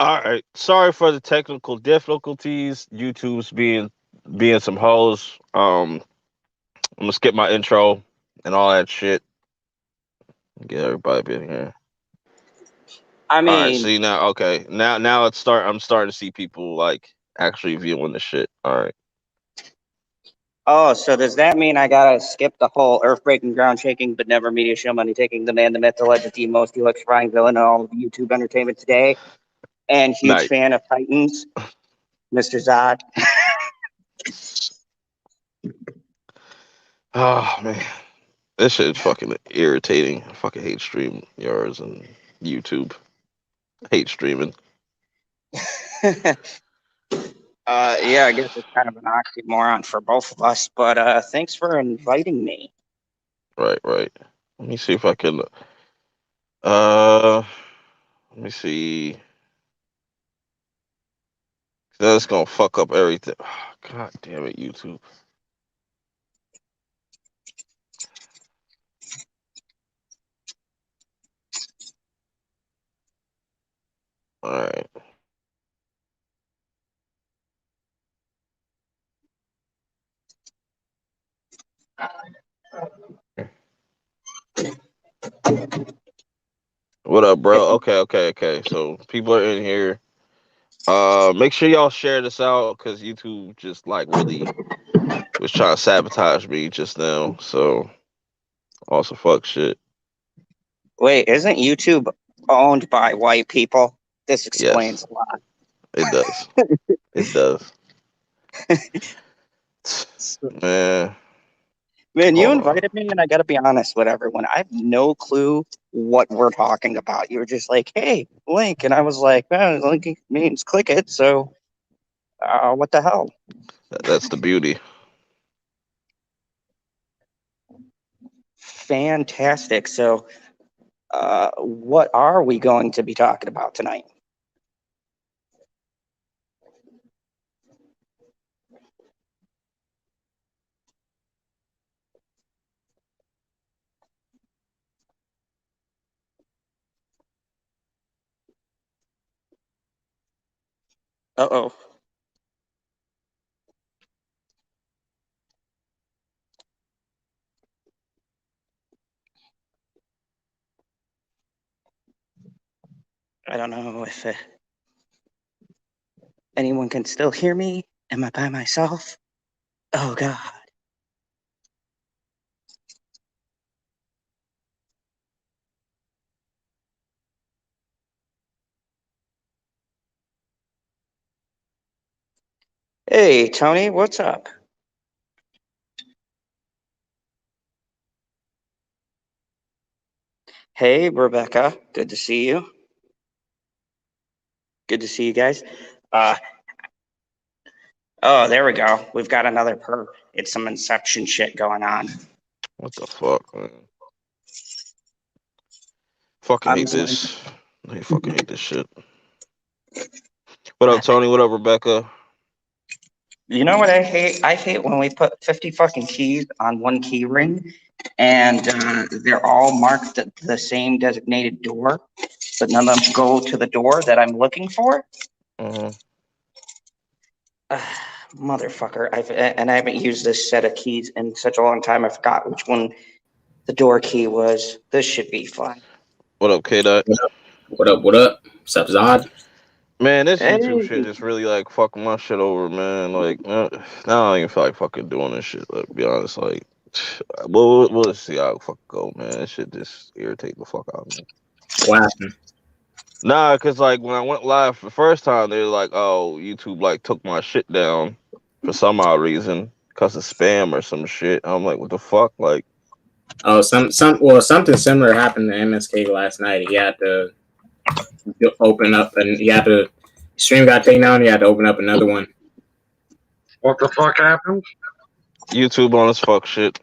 All right. Sorry for the technical difficulties. YouTube's being some hoes. I'm gonna skip my intro and all that shit. Get everybody in here. I All right. mean, See now. Okay. Now it's start. I'm starting to see people like actually viewing the shit. All right. oh, so does that mean I gotta skip the whole earth breaking, ground shaking, but never media show money taking the man, the myth, the legend, the most electrifying villain in all of YouTube entertainment today, and huge Night. fan of Titans, Mr. Zod? Oh man, this shit is fucking irritating. I fucking hate stream yours and YouTube. I hate streaming. Yeah, I guess it's kind of an oxymoron for both of us, but thanks for inviting me. Right. Right. Let me see if I can. Uh. Let me see. That's gonna fuck up everything. God damn it, YouTube. All right. What up, If bro? Okay. So people are in here. Make sure y'all share this out because YouTube just like really was trying to sabotage me just now. So also fuck shit. Wait, isn't YouTube owned by white people? This Yes, explains a lot. it does. It does. Man, Man, you hold on. invited me, and I got to be honest with everyone. I have no clue what we're talking about. You were just like, "Hey, link," and I was like, "Link means click it." So, what the hell? That's the beauty. Fantastic. So, what are we going to be talking about tonight? Uh oh. I don't know if anyone can still hear me. Am I by myself? Oh God. Hey, Tony, what's up? Hey, Rebecca. Good to see you. Good to see you guys. Uh, oh, there we go. We've got another perp. It's some Inception shit going on. What the fuck, man? Fucking I'm hate just like, this. I fucking hate this shit. What up, Tony? What up, Rebecca? you know what I hate? I hate when we put 50 fucking keys on one key ring and they're all marked the same designated door, but none of them go to the door that I'm looking for. Uh-huh. Uh, Motherfucker. I haven't used this set of keys in such a long time. I forgot which one the door key was. This should be fun. What up, K Dot? What up? What up? What up? What's up, Zod? Man, this YouTube Hey, shit just really like fucking my shit over, man. Like, now I don't even feel like fucking doing this shit. Like, to be honest, like, we'll see how it fucking go, man. This shit just irritate the fuck out of me. What happened? Nah, cause like when I went live for the first time, they were like, "Oh, YouTube like took my shit down for some odd reason, cause of spam or some shit." I'm like, "What the fuck?" Like, Oh, something similar happened to MSK last night. He had to open up and he had to stream got taken down. He had to open up another one. What the fuck happened? YouTube on this fuck shit.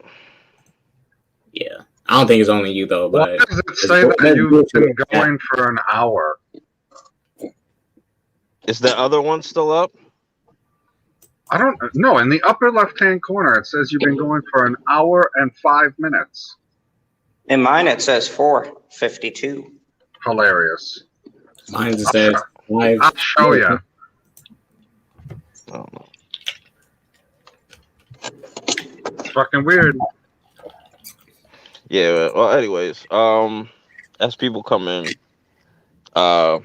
Yeah, I don't think it's only you though, Why but does it say that you've been going for an hour? Is that other one still up? I don't know. In the upper left-hand corner, it says you've been going for an hour and 5 minutes. in mine it says 4:52. Hilarious. Mine just says live. I'll show you. I don't know. It's fucking weird. Yeah. Well, anyways, as people come in, uh,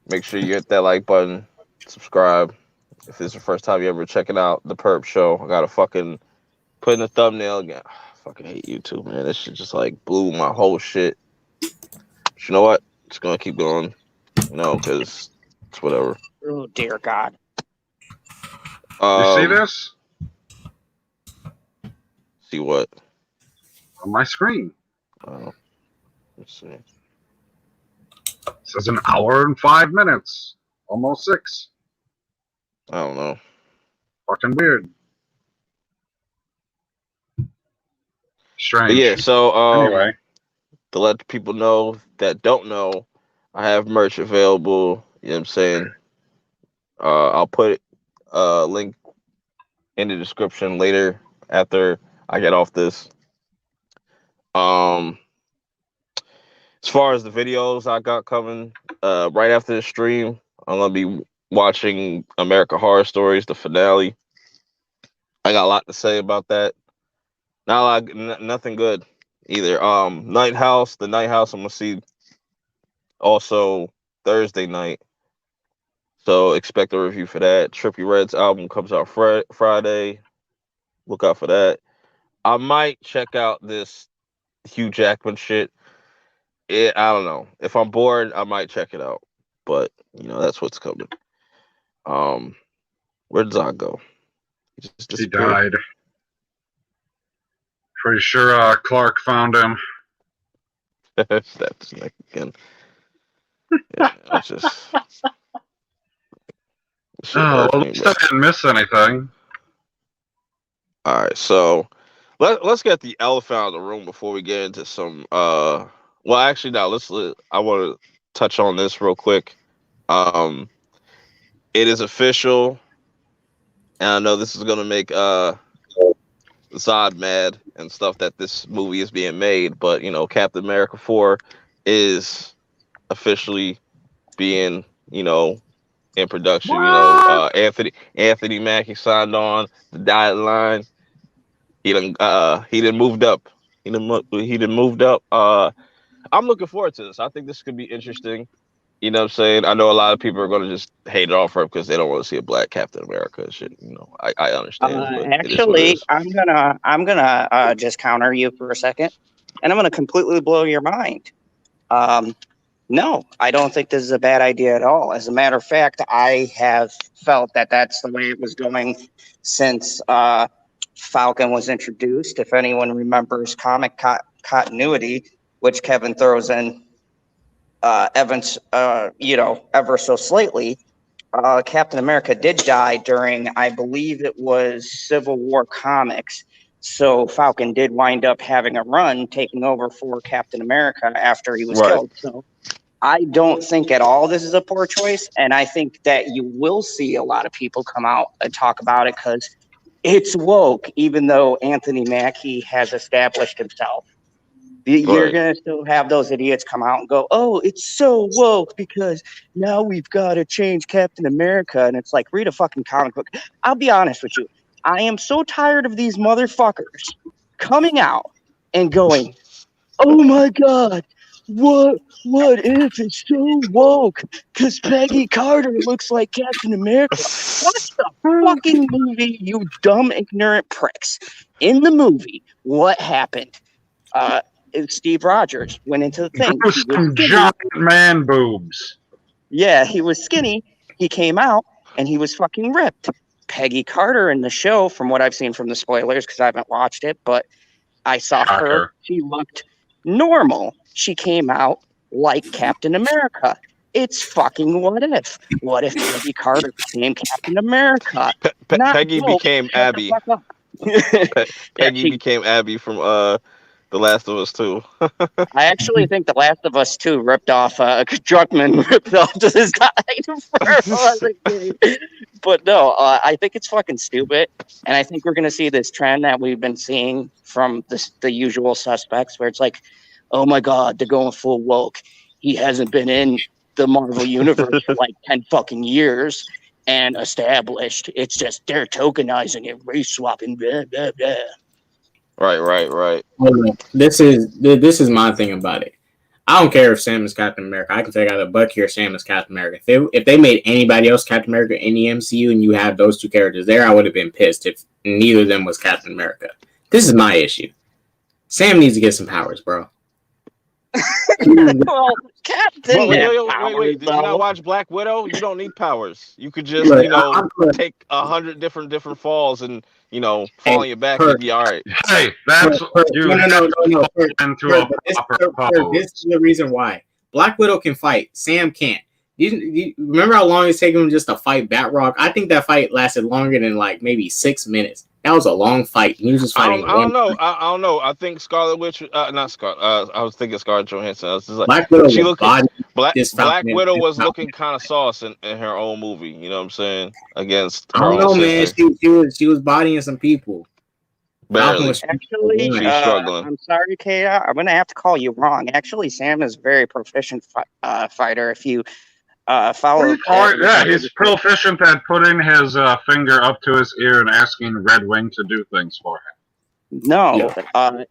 make sure you hit that like button, subscribe. If this is the first time you ever checking out the Purp Show, I gotta fucking put in the thumbnail again. I fucking hate YouTube, man. This shit just like blew my whole shit. But you know what? Just gonna keep going, because it's whatever. Oh dear God. You see Um, this see what? on my screen? Let's see. It says an hour and 5 minutes, almost 6. I don't know. Fucking weird. But Strange. yeah, so Anyway, to let the people know that don't know, I have merch available. You know what I'm saying? I'll put a link in the description later after I get off this. Um, as far as the videos I got coming, right after the stream, I'm gonna be watching American Horror Stories, the finale. I got a lot to say about that. Not a lot, nothing good either. The Night House, I'm gonna see also Thursday night. So expect a review for that. Trippy Red's album comes out Friday. Look out for that. I might check out this Hugh Jackman shit. I don't know. If I'm bored, I might check it out. But that's what's coming. Where did Zod go? He just he disappeared. died. Pretty sure Clark found him. That's like again. Yeah, it's just shit Oh, irked well, me. at least I didn't miss anything. All right, so let's get the elephant out of the room before we get into some. Well, actually, now I want to touch on this real quick. Um, it is official, and I know this is gonna make Zod mad and stuff that this movie is being made, but Captain America 4 is officially being in production. Anthony Mackie signed on the dotted line. He done moved up. He done moved up. I'm looking forward to this. I think this could be interesting. You know what I'm saying? I know a lot of people are gonna just hate it off her because they don't want to see a black Captain America and shit. I understand, but it is what it Actually, is. I'm gonna just counter you for a second, and I'm gonna completely blow your mind. Um, no, I don't think this is a bad idea at all. As a matter of fact, I have felt that that's the way it was going since Falcon was introduced. If anyone remembers comic continuity, which Kevin throws in Evans, ever so slightly. Captain America did die during, I believe it was Civil War comics. So Falcon did wind up having a run taking over for Captain America after he was Right. killed. So I don't think at all this is a poor choice. And I think that you will see a lot of people come out and talk about it because it's woke, even though Anthony Mackie has established himself. You're Right. going to still have those idiots come out and go, oh, it's so woke because now we've got to change Captain America. And it's like, read a fucking comic book. I'll be honest with you. I am so tired of these motherfuckers coming out and going, oh my God, what if it's so woke? Because Peggy Carter looks like Captain America. Watch the fucking movie, you dumb, ignorant pricks. In the movie, what happened? Steve Rogers went into the thing. Drew He was some skinny. giant man boobs. Yeah, he was skinny. He came out and he was fucking ripped. Peggy Carter in the show, from what I've seen from the spoilers, because I haven't watched it, but I saw her. Shocker. She looked normal. She came out like Captain America. It's fucking what if? What if Peggy Carter became Captain America? Not Peggy woke. became Shut the Abby. fuck up. Yeah, Peggy became Abby from The Last of Us 2. I actually think The Last of Us 2 ripped off Druckmann ripped off this guy But no, I think it's fucking stupid, and I think we're gonna see this trend that we've been seeing from the usual suspects, where it's like, oh my God, they're going full woke. He hasn't been in the Marvel Universe for like 10 fucking years and established. It's just they're tokenizing it, race swapping, blah, blah, blah. Right. This is my thing about it. I don't care if Sam is Captain America. I can take either Bucky or Sam as Captain America. If they made anybody else Captain America in the MCU and you have those two characters there, I would have been pissed if neither of them was Captain America. This is my issue. Sam needs to get some powers, bro. Well, Captain. Wait. Did you not watch Black Widow? You don't need powers. You could just, take 100 different falls and, fall on your back and be all right. Hey, that's you. No. Into a proper pose. This is the reason why. Black Widow can fight. Sam can't. You remember how long it's taken him just to fight Batroc? I think that fight lasted longer than like maybe 6 minutes. That was a long fight. He was just fighting. I don't know. I think Scarlet Witch, not Scarlet. I was thinking Scarlett Johansson. I was just like, Black Widow. Black Widow was looking kind of sauce in her own movie. You know what I'm saying? Against her I don't know, own man. sister. She was bodying some people. Barely. Actually, She's struggling. I'm sorry, Kata. I'm gonna have to call you wrong. Actually, Sam is a very proficient fighter. If you follow, he's proficient at putting his finger up to his ear and asking Red Wing to do things for him. No,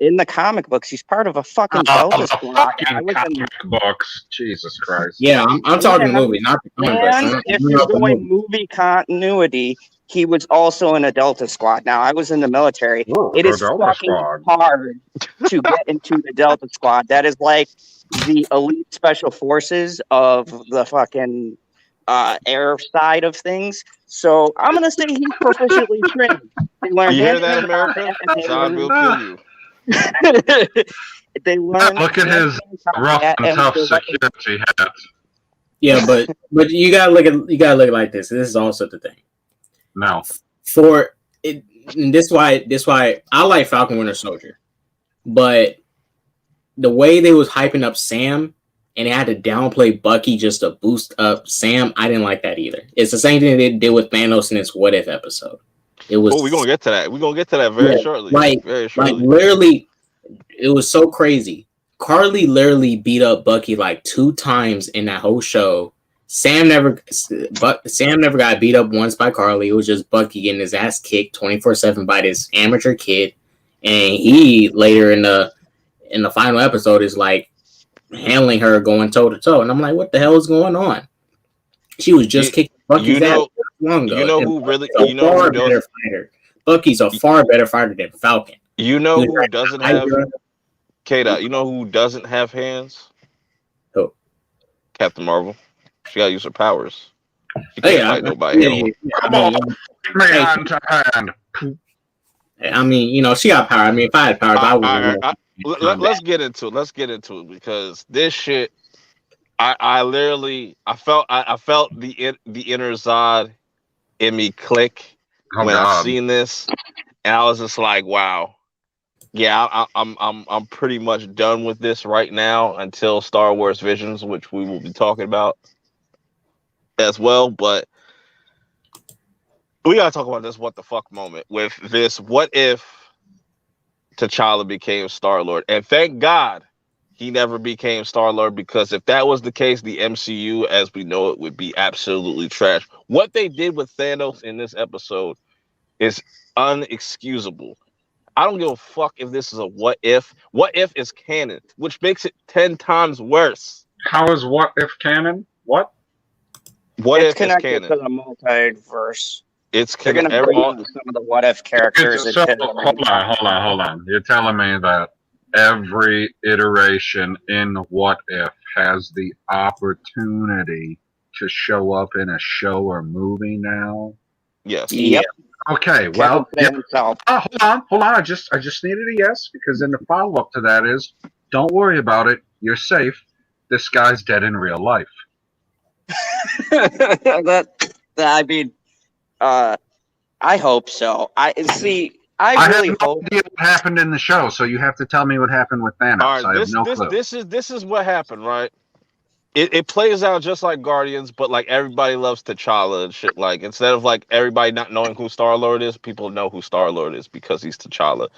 in the comic books, he's part of a fucking Delta Squad. Comic books, Jesus Christ. Yeah, I'm talking movie, not the comic And books. if you're going movie continuity, he was also in a Delta Squad. Now, I was in the military. It is fucking hard to get into the Delta Squad. That is like the elite special forces of the fucking air side of things. So I'm gonna say he's proficiently trained. You hear that, America? John will kill you. They learn. Look at his rough and tough security hat. Yeah, but you gotta look at it like this. This is also the thing. No. For it, and this why I like Falcon Winter Soldier, but the way they was hyping up Sam and they had to downplay Bucky just to boost up Sam, I didn't like that either. It's the same thing they did with Thanos in his What If episode. It was. Oh, we're gonna get to that. We're gonna get to that very shortly. Very shortly. Like literally, it was so crazy. Carly literally beat up Bucky like 2 times in that whole show. Sam never got beat up once by Carly. It was just Bucky getting his ass kicked 24/7 by this amateur kid, and he later in the final episode is like handling her, going toe to toe, and I'm like, what the hell is going on? She was just kicking Bucky's ass long ago. You know who really? Better fighter. Bucky's a far better fighter than Falcon. You know who doesn't have? Kata, you know who doesn't have hands? Who? Captain Marvel. She gotta use her powers. She can't fight nobody. I mean, she got power. I mean, if I had powers, I would. Let's get into it because this shit. I felt the inner Zod in me click when I seen this, and I was just like, wow. Yeah, I'm pretty much done with this right now until Star Wars Visions, which we will be talking about as well. But we gotta talk about this what the fuck moment with this. What if T'Challa became Star-Lord? And thank God he never became Star-Lord, because if that was the case, the MCU as we know it would be absolutely trash. What they did with Thanos in this episode is unexcusable. I don't give a fuck if this is a what if. What if is canon, which makes it 10 times worse. How is what if canon? What? What it's if connected is to canon? the multiverse. It's They're going to bring in some of the what if characters. Hold on. You're telling me that every iteration in What If has the opportunity to show up in a show or movie now? Yes. Yep. Okay, well, hold on. I just needed a yes, because then the follow-up to that is, don't worry about it. You're safe. This guy's dead in real life. I mean, I hope so. I really hope. No idea what happened in the show, so you have to tell me what happened with Thanos. All right, I have no clue. This is what happened, right? It plays out just like Guardians, but like everybody loves T'Challa and shit. Like instead of like everybody not knowing who Star-Lord is, people know who Star-Lord is because he's T'Challa.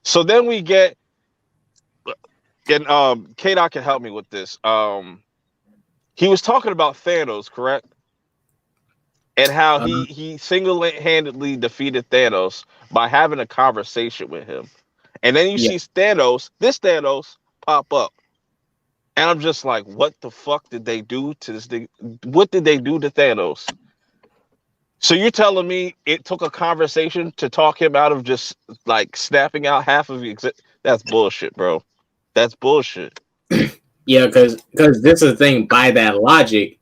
So then we get, and K-Dot can help me with this. he was talking about Thanos, correct? And how Uh, he single-handedly defeated Thanos by having a conversation with him. And then you yeah, see Thanos, this Thanos, pop up. And I'm just like, what the fuck did they do to this thing? What did they do to Thanos? So you're telling me it took a conversation to talk him out of just like snapping out half of That's bullshit, bro. That's bullshit. yeah, because this is the thing. By that logic,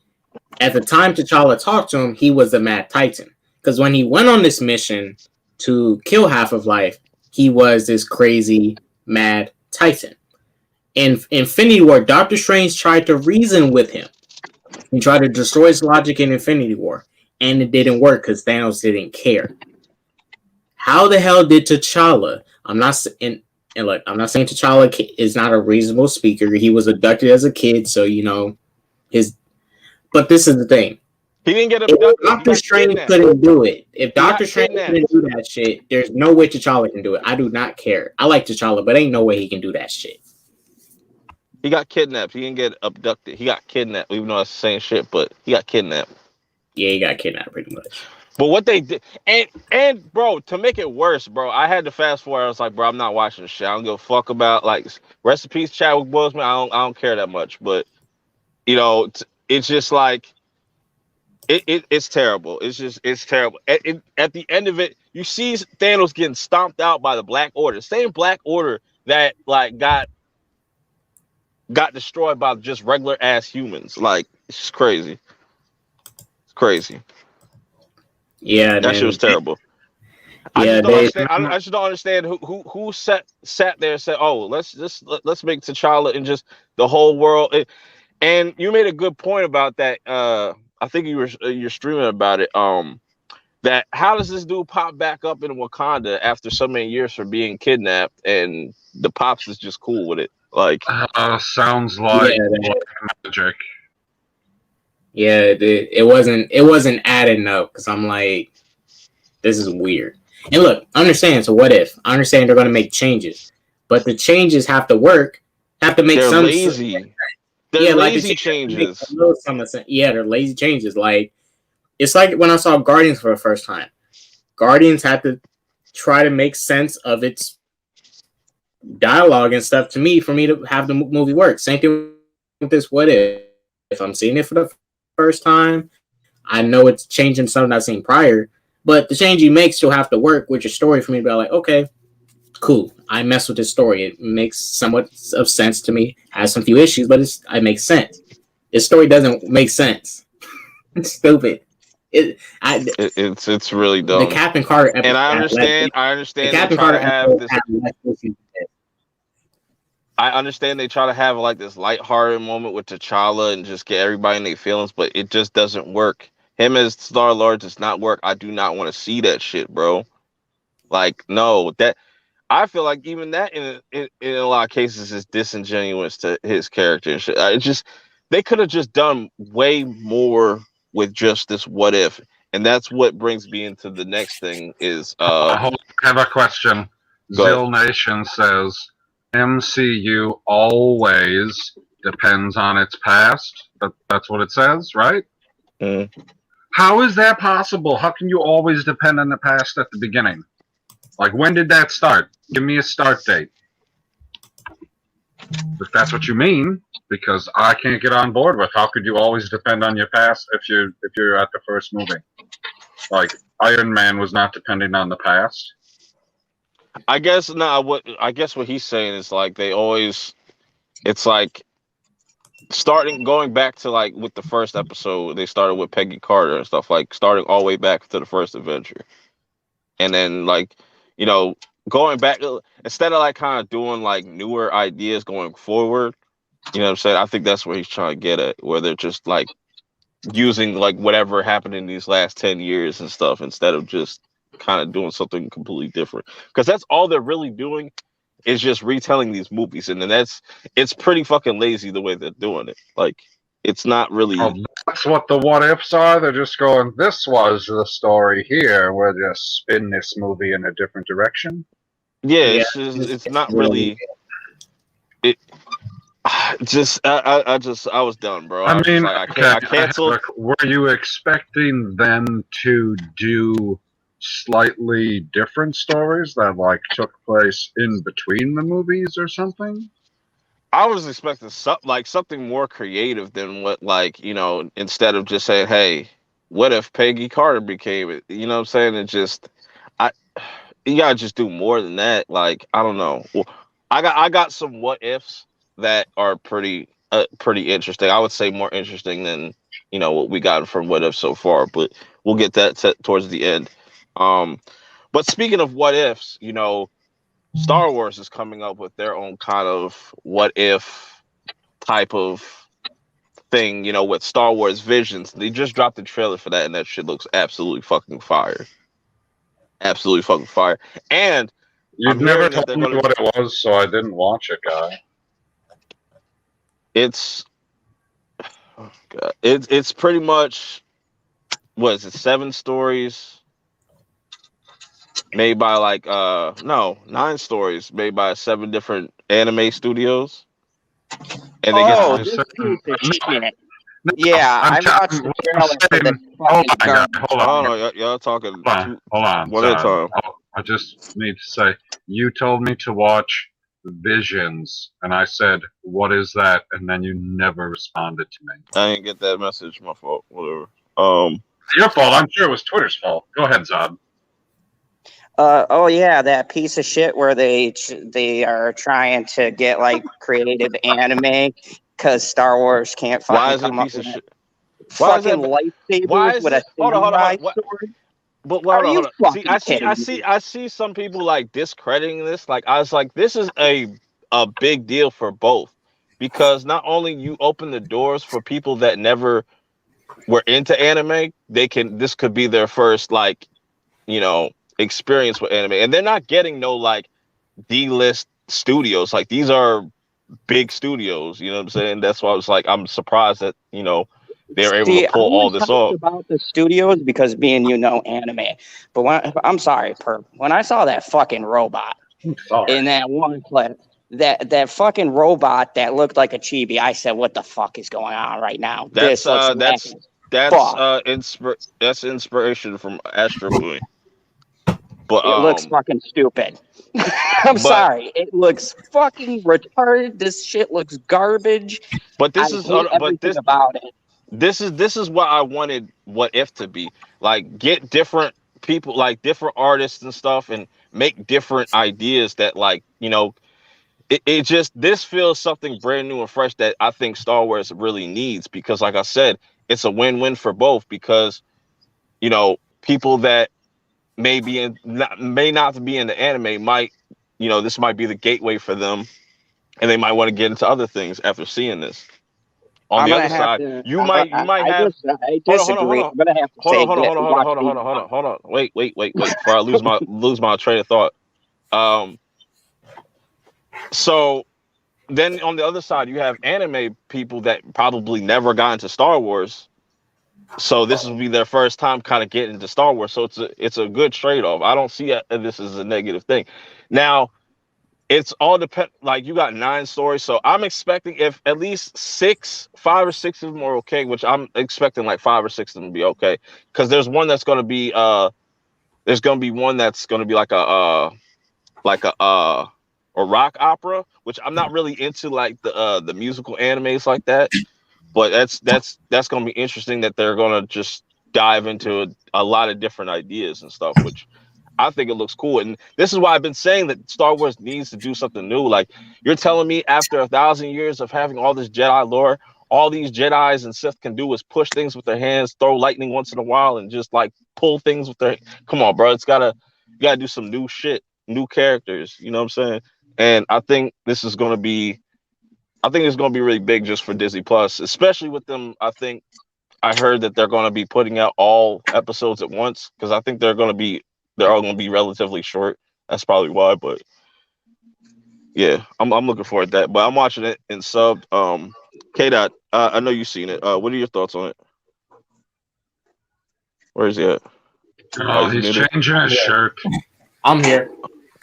at the time T'Challa talked to him, he was the Mad Titan. Because when he went on this mission to kill half of life, he was this crazy Mad Titan. In Infinity War, Doctor Strange tried to reason with him. He tried to destroy his logic in Infinity War, and it didn't work because Thanos didn't care. How the hell did T'Challa? I'm not saying T'Challa is not a reasonable speaker. He was abducted as a kid, so his. But this is the thing. He didn't get If abducted. Doctor Strange couldn't do it, if Doctor Strange kidnapped. couldn't do that shit, there's no way T'Challa can do it. I do not care. I like T'Challa, but ain't no way he can do that shit. He got kidnapped. He didn't get abducted. He got kidnapped, even though that's the same shit, but he got kidnapped. Yeah, he got kidnapped pretty much. But what they did, and bro, to make it worse, bro, I had to fast forward. I was like, bro, I'm not watching this shit. I don't give a fuck about like rest in peace, Chadwick Boseman. I don't care that much. But it's just like it's terrible. It's terrible. At the end of it, you see Thanos getting stomped out by the Black Order, same Black Order that like got destroyed by just regular ass humans. Like it's just crazy. It's crazy. Yeah, that shit was terrible. Yeah, I just don't understand who sat there and said, "Oh, let's make T'Challa and just the whole world." And you made a good point about that. I think you're streaming about it. That how does this dude pop back up in Wakanda after so many years for being kidnapped, and the pops is just cool with it? Like, sounds like magic. Yeah, it wasn't adding up because I'm like, this is weird. And look, I understand. So what if? I understand they're going to make changes, but the changes have to work. Have to make they're some lazy. They're lazy changes. Yeah, they're lazy changes. Like it's like when I saw Guardians for the first time. Guardians had to try to make sense of its dialogue and stuff to me for me to have the movie work. Same thing with this. What if? If I'm seeing it for the first time, I know it's changing something I've seen prior, but the change you make still have to work with your story for me to be like, okay, cool. I mess with this story. It makes somewhat of sense to me. Has some few issues, but it makes sense. This story doesn't make sense. It's stupid. It's really dumb. The Captain Carter episode, and I understand. The Captain Carter have this. I understand they try to have like this lighthearted moment with T'Challa and just get everybody in their feelings, but it just doesn't work. Him as Star-Lord does not work. I do not want to see that shit, bro. Like, no, that I feel like even that in a lot of cases is disingenuous to his character and shit. It just they could have just done way more with just this what if, and that's what brings me into the next thing is I have a question. Zill Nation says MCU always depends on its past. That's what it says, right? Mm. How is that possible? How can you always depend on the past at the beginning? Like, when did that start? Give me a start date. If that's what you mean, because I can't get on board with how could you always depend on your past if you're at the first movie? Like, Iron Man was not depending on the past. I guess what he's saying is like they always, it's like going back to like with the first episode, they started with Peggy Carter and stuff, like starting all the way back to the first adventure, and then like going back instead of like kind of doing like newer ideas going forward. You know what I'm saying? I think that's where he's trying to get at, where they're just like using like whatever happened in these last 10 years and stuff instead of just kind of doing something completely different, because that's all they're really doing is just retelling these movies, and then it's pretty fucking lazy the way they're doing it. Like it's not really. Oh, that's what the what ifs are. They're just going, this was the story here. We're just spin this movie in a different direction. Yeah, it's not really. I was done, bro. I I was just mean, like, okay, I canceled. were you expecting them to do slightly different stories that like took place in between the movies or something? I was expecting something more creative than what, like, instead of just saying, "Hey, what if Peggy Carter became it?" You know what I'm saying? It just, I you gotta just do more than that. Like, I don't know. Well, I got some what ifs that are pretty interesting. I would say more interesting than what we got from what if so far. But we'll get that towards the end. Um, but speaking of what ifs, Star Wars is coming up with their own kind of what if type of thing, with Star Wars Visions. They just dropped the trailer for that, and that shit looks absolutely fucking fire. Absolutely fucking fire. And I'm You've never hearing that told they're me going to. what it was, so I didn't watch it, guy. It's oh God, it's pretty much, what is it, 7 stories made by, like, no, 9 stories made by 7 different anime studios, and they get to Oh, I'm just. this saying, piece of no, shit. no, Yeah, I'm, I watched the what I'm trailer for this saying. Hold fucking on, guy. garbage. Hold Oh on, no, y'all talking hold on, one at a Zod. time. I just need to say, you told me to watch Visions, and I said, "What is that?" And then you never responded to me. I didn't get that message. My fault. Whatever. Um, Your fault. I'm sure it was Twitter's fault. Go ahead, Zod. Oh yeah, that piece of shit where they are trying to get like creative anime because Star Wars can't why fucking is it a come up piece of with shit? Why is fucking that? Why lightsabers is with a it? Hold on, hold on, hold samurai on. What? sword. But Are hold on, you hold on. See, fucking kidding me? I see some people like discrediting this. Like, I was like, this is a big deal for both, because not only you open the doors for people that never were into anime, this could be their first, like, you know experience with anime, and they're not getting no, like, D-list studios. Like, these are big studios. You know what I'm saying? That's why I was like, I'm surprised that they're able to See, I pull all was this hyped off. about the studios because being anime, but I'm sorry, Perp, when I saw that fucking robot I'm sorry. in that one clip, that fucking robot that looked like a chibi, I said, "What the fuck is going on right now? That's This looks uh whack that's as that's fuck. uh that's inspiration from Astro Boy. But It looks fucking stupid." I'm but sorry, it looks fucking retarded. This shit looks garbage. but I this is hate but everything about it. this is what I wanted what if to be. Like, get different people, like different artists and stuff, and make different ideas that, like, it just, this feels something brand new and fresh that I think Star Wars really needs, because, like I said, it's a win-win for both, because people that may not be in the anime might, this might be the gateway for them, and they might want to get into other things after seeing this. On I'm the gonna other have side, to. you might have. I Hold on, hold on, hold disagree. on. I'm gonna have to Hold on, say hold on, hold on, hold on, watch hold on, hold these. on, hold on, hold on. Wait, before I lose my train of thought. Um, so then on the other side, you have anime people that probably never got into Star Wars. So this will be their first time kind of getting into Star Wars. So it's a good trade off. I don't see this as a negative thing. Now, it's all depend. Like, you got 9 stories, so I'm expecting, if at least 5 or 6 of them are okay, which I'm expecting like 5 or 6 of them to be okay, because there's gonna be one that's gonna be like a rock opera, which I'm not really into, like the musical animes like that. But that's gonna be interesting, that they're gonna just dive into a lot of different ideas and stuff, which I think it looks cool. And this is why I've been saying that Star Wars needs to do something new. Like, you're telling me after 1,000 years of having all this Jedi lore, all these Jedis and Sith can do is push things with their hands, throw lightning once in a while, and just, like, pull things with their. Come on, bro. You gotta do some new shit, new characters. You know what I'm saying? And I think it's gonna be really big just for Disney Plus, especially with them. I heard that they're gonna be putting out all episodes at once, because I think they're all gonna be relatively short. That's probably why. But yeah, I'm looking forward to that. But I'm watching it in subbed. K Dot, I know you've seen it. What are your thoughts on it? Where is he at? Oh, Oh, he's he's muted. changing his Yeah. shirt. I'm here.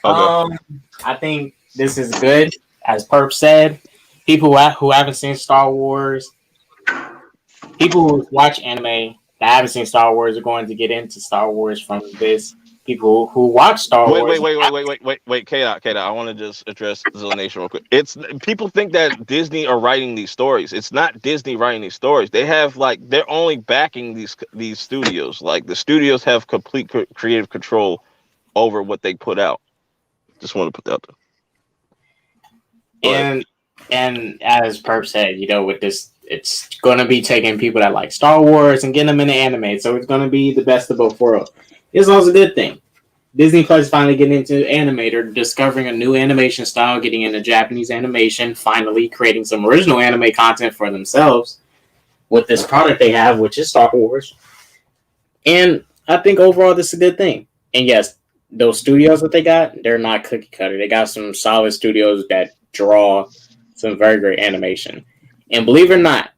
Okay. I think this is good, as Perp said. people who haven't seen Star Wars, people who watch anime that haven't seen Star Wars are going to get into Star Wars from this. People who watch Star Wait, wait, Wars, wait, wait, wait, wait, wait, wait, K. I want to just address Zilla Nation real quick. It's people think that Disney are writing these stories. It's not Disney writing these stories. They have like they're only backing these studios. Like the studios have complete creative control over what they put out. Just want to put that out there. Go ahead. and as Perp said, with this, it's going to be taking people that like Star Wars and getting them into anime. So it's going to be the best of both worlds. It's also a good thing. Disney Plus finally getting into anime. They're discovering a new animation style, getting into Japanese animation, finally creating some original anime content for themselves with this product they have, which is Star Wars. And I think overall this is a good thing. And yes, those studios that they got, they're not cookie cutter. They got some solid studios that draw some very great animation. And believe it or not,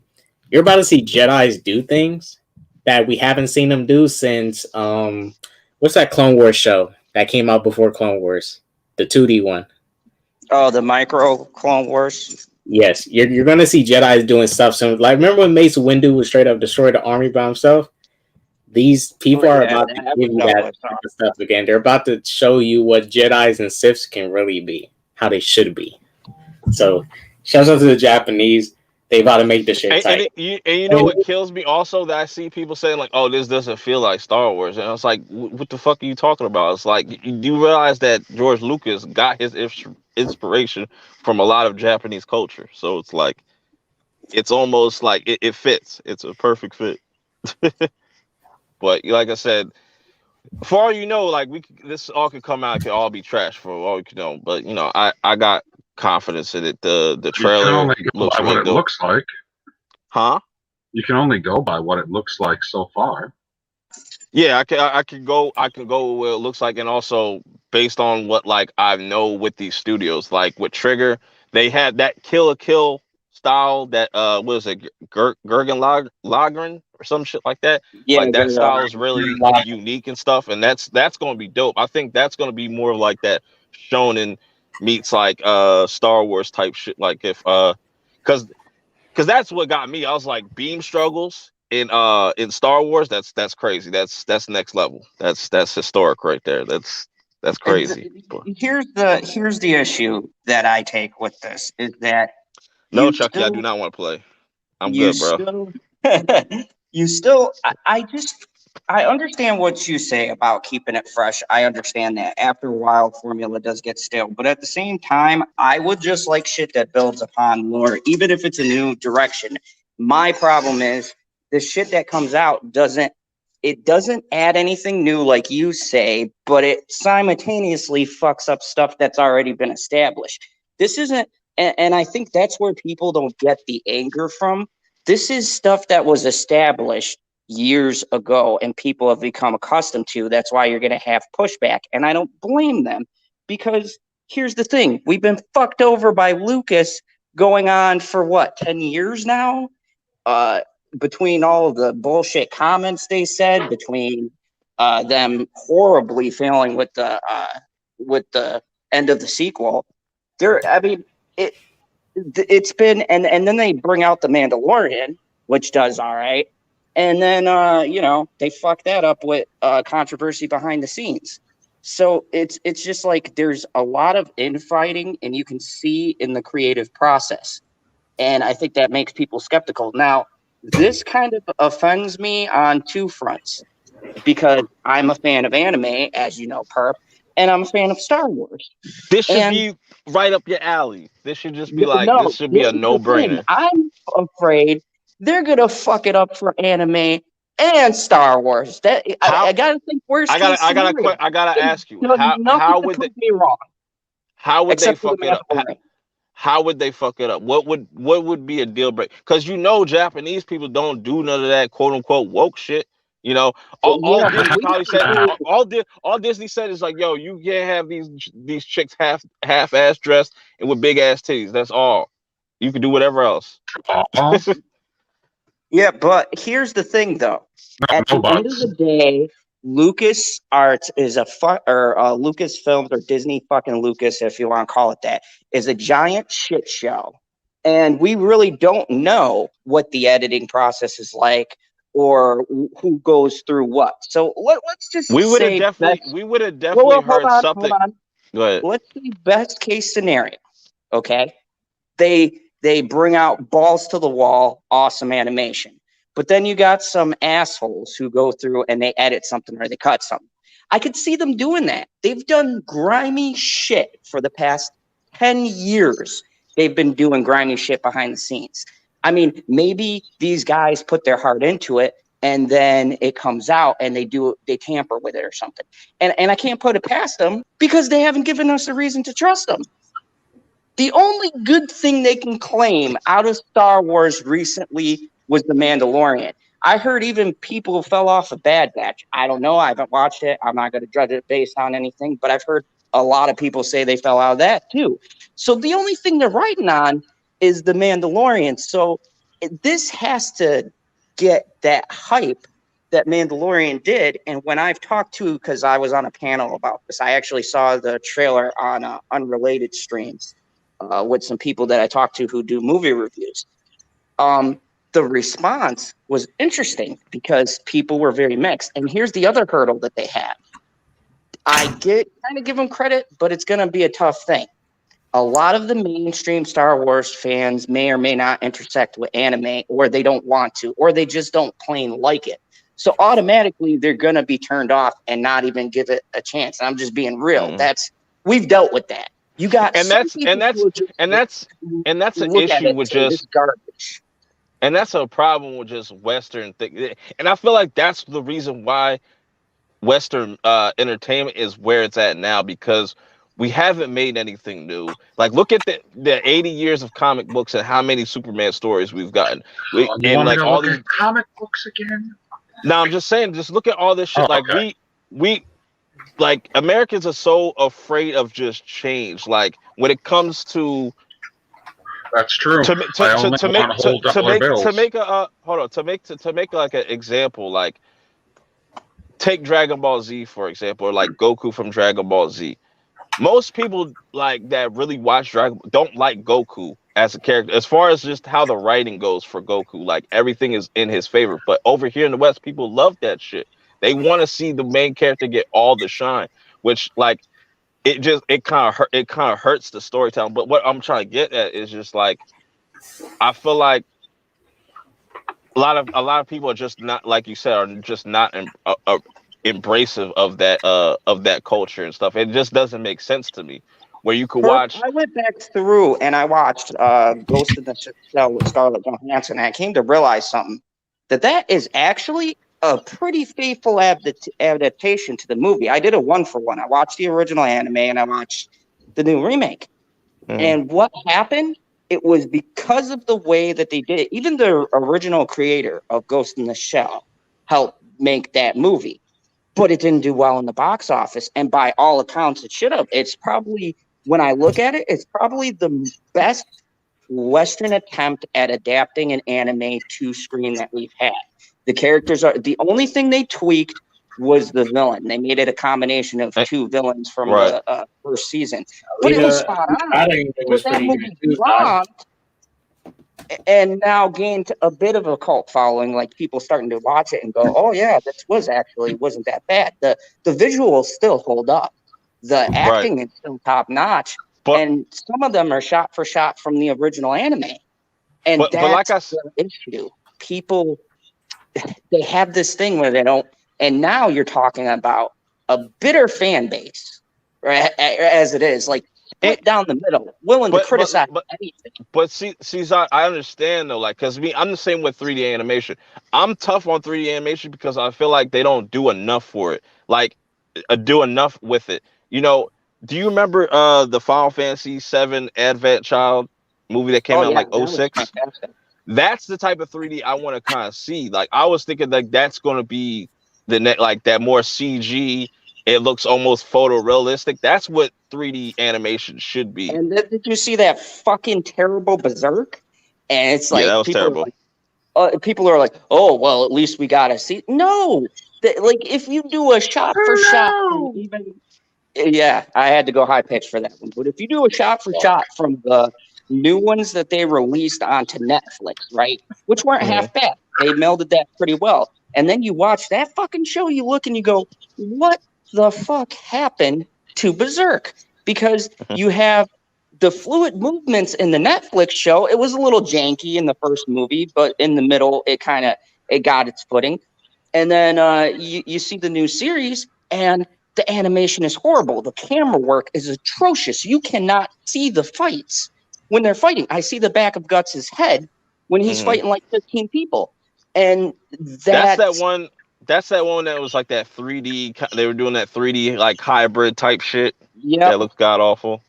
you're about to see Jedis do things that we haven't seen them do since what's that Clone Wars show that came out before Clone Wars? The 2D one. Oh, the Micro Clone Wars. Yes, you're gonna see Jedis doing stuff soon. Like remember when Mace Windu would straight up destroy the army by himself? These people are about to give you that type of stuff again. They're about to show you what Jedis and Siths can really be, how they should be. So, shout out to the Japanese. They about to make this shit tight. And you know what kills me also that I see people saying like, "Oh, this doesn't feel like Star Wars," and I was like, "What the fuck are you talking about?" It's like you realize that George Lucas got his inspiration from a lot of Japanese culture, so it's like it's almost like it fits. It's a perfect fit. But like I said, for all you know, like this all could come out, it could all be trash for all you know. But I got confidence in it. The trailer you can only go looks by really what it dope. looks like. Huh? You can only go by what it looks like so far. Yeah, I can go with what it looks like, and also based on what like I know with these studios, like with Trigger, they had that Kill a Kill style that what is it, Gurgen Lagann or some shit like that. Yeah, Like that style is really unique and stuff, and that's going to be dope. I think that's going to be more like that shonen meets like Star Wars type shit. Like if because that's what got me. I was like beam struggles in Star Wars. That's crazy. That's next level. That's historic right there. That's crazy. Here's the issue that I take with this is that no, Chucky, I do not want to play. I'm good, bro. You still I understand what you say about keeping it fresh. I understand that after a while formula does get stale, but at the same time I would just like shit that builds upon lore, even if it's a new direction. My problem is the shit that comes out doesn't add anything new like you say, but it simultaneously fucks up stuff that's already been established. This isn't, and I think that's where people don't get the anger from. This is stuff that was established years ago and people have become accustomed to. That's why you're going to have pushback. And I don't blame them because here's the thing. We've been fucked over by Lucas going on for what, 10 years now? Between all of the bullshit comments they said, between them horribly failing with the end of the sequel, it's been, and then they bring out the Mandalorian, which does all right, and then they fuck that up with controversy behind the scenes. So it's just like there's a lot of infighting, and you can see in the creative process, and I think that makes people skeptical. Now, this kind of offends me on two fronts because I'm a fan of anime, as you know, Purp, and I'm a fan of Star Wars. This should be right up your alley. This should just be like, this should be a no-brainer. I'm afraid they're gonna fuck it up for anime and Star Wars. I gotta think worst case scenario. I gotta ask you, how would they be wrong? How would they fuck it up? How would they fuck it up? What would be a deal breaker? Because Japanese people don't do none of that quote unquote woke shit. All Disney probably said, all Disney said is like, yo, you can't have these chicks half ass dressed and with big ass titties. That's all. You can do whatever else. Yeah, but here's the thing, though. At the end of the day, Lucas Arts is Lucas Films or Disney fucking Lucas, if you want to call it that, is a giant shit show. And we really don't know what the editing process is like or who goes through what. So let's just say We would have definitely well, hold heard on, hold something. on. Go ahead. Let's say best case scenario. Okay. They bring out balls to the wall, awesome animation. But then you got some assholes who go through and they edit something or they cut something. I could see them doing that. They've done grimy shit for the past 10 years. They've been doing grimy shit behind the scenes. I mean, maybe these guys put their heart into it and then it comes out and they tamper with it or something. And I can't put it past them because they haven't given us a reason to trust them. The only good thing they can claim out of Star Wars recently was The Mandalorian. I heard even people fell off of Bad Batch. I don't know. I haven't watched it. I'm not going to judge it based on anything, but I've heard a lot of people say they fell out of that too. So the only thing they're writing on is The Mandalorian. So this has to get that hype that Mandalorian did. And when I've talked to, because I was on a panel about this, I actually saw the trailer on unrelated streams with some people that I talked to who do movie reviews. The response was interesting because people were very mixed. And here's the other hurdle that they have. I kind of give them credit, but it's going to be a tough thing. A lot of the mainstream Star Wars fans may or may not intersect with anime, or they don't want to, or they just don't plain like it. So automatically they're going to be turned off and not even give it a chance. And I'm just being real. We've dealt with that. You got and that's an issue with just garbage. And that's a problem with just Western thing. And I feel like that's the reason why Western entertainment is where it's at now, because we haven't made anything new. Like, look at the 80 years of comic books and how many Superman stories we've gotten. You want me to look at comic books again? No, I'm just saying, just look at all this shit. Okay. we like, Americans are so afraid of just change. Like, when it comes to That's true. To make like an example, like take Dragon Ball Z for example, or like Goku from Dragon Ball Z. Most people like that really watch Dragon don't like Goku as a character, as far as just how the writing goes for Goku. Like, everything is in his favor. But over here in the West, people love that shit. They want to see the main character get all the shine, which, like, it kind of hurts the storytelling. But what I'm trying to get at is just like, I feel like a lot of people are just not, like you said, are just not embracive of that culture and stuff. It just doesn't make sense to me. Where you could watch. I went back through and I watched Ghost in the Shell with Scarlett Johansson, and I came to realize something, that is actually a pretty faithful adaptation to the movie. I did a 1-for-1. I watched the original anime and I watched the new remake. Mm-hmm. And what happened? It was because of the way that they did it. Even the original creator of Ghost in the Shell helped make that movie, but it didn't do well in the box office. And by all accounts, it should have. It's probably, when I look at it, it's probably the best Western attempt at adapting an anime to screen that we've had. The characters are, the only thing they tweaked was the villain. They made it a combination of two villains from the first season. But it was spot on. I think it was pretty good. And now gained a bit of a cult following, like people starting to watch it and go, oh yeah, this wasn't that bad. The visuals still hold up. The acting is still top notch. And some of them are shot for shot from the original anime. And that's like the issue. People, they have this thing where they don't, and now you're talking about a bitter fan base, right? As it is, like, split down the middle, willing to criticize anything. But see, I understand though, like, because I'm the same with 3D animation. I'm tough on 3D animation because I feel like they don't do enough for it, like, do enough with it. You know, do you remember the Final Fantasy VII Advent Child movie that came out in like 06? That's the type of 3D I want to kind of see. Like, I was thinking like that's going to be the net, like that more CG. It looks almost photorealistic. That's what 3D animation should be. And did you see that fucking terrible Berserk? And it's like, that was terrible. People are like, oh, well, at least we got to see. No, like, if you do a shot for shot, even, I had to go high pitch for that one. But if you do a shot for shot from the new ones that they released onto Netflix, right? Which weren't Mhm. half bad. They melded that pretty well. And then you watch that fucking show, you look and you go, what the fuck happened to Berserk? Because you have the fluid movements in the Netflix show. It was a little janky in the first movie, but in the middle, it got its footing. And then you see the new series, and the animation is horrible. The camera work is atrocious. You cannot see the fights when they're fighting. I see the back of Guts' head when he's Mhm. fighting like 15 people. And That's that, that one. That's that one that was like that 3D. They were doing that 3D like hybrid type shit. yep, That looks god awful.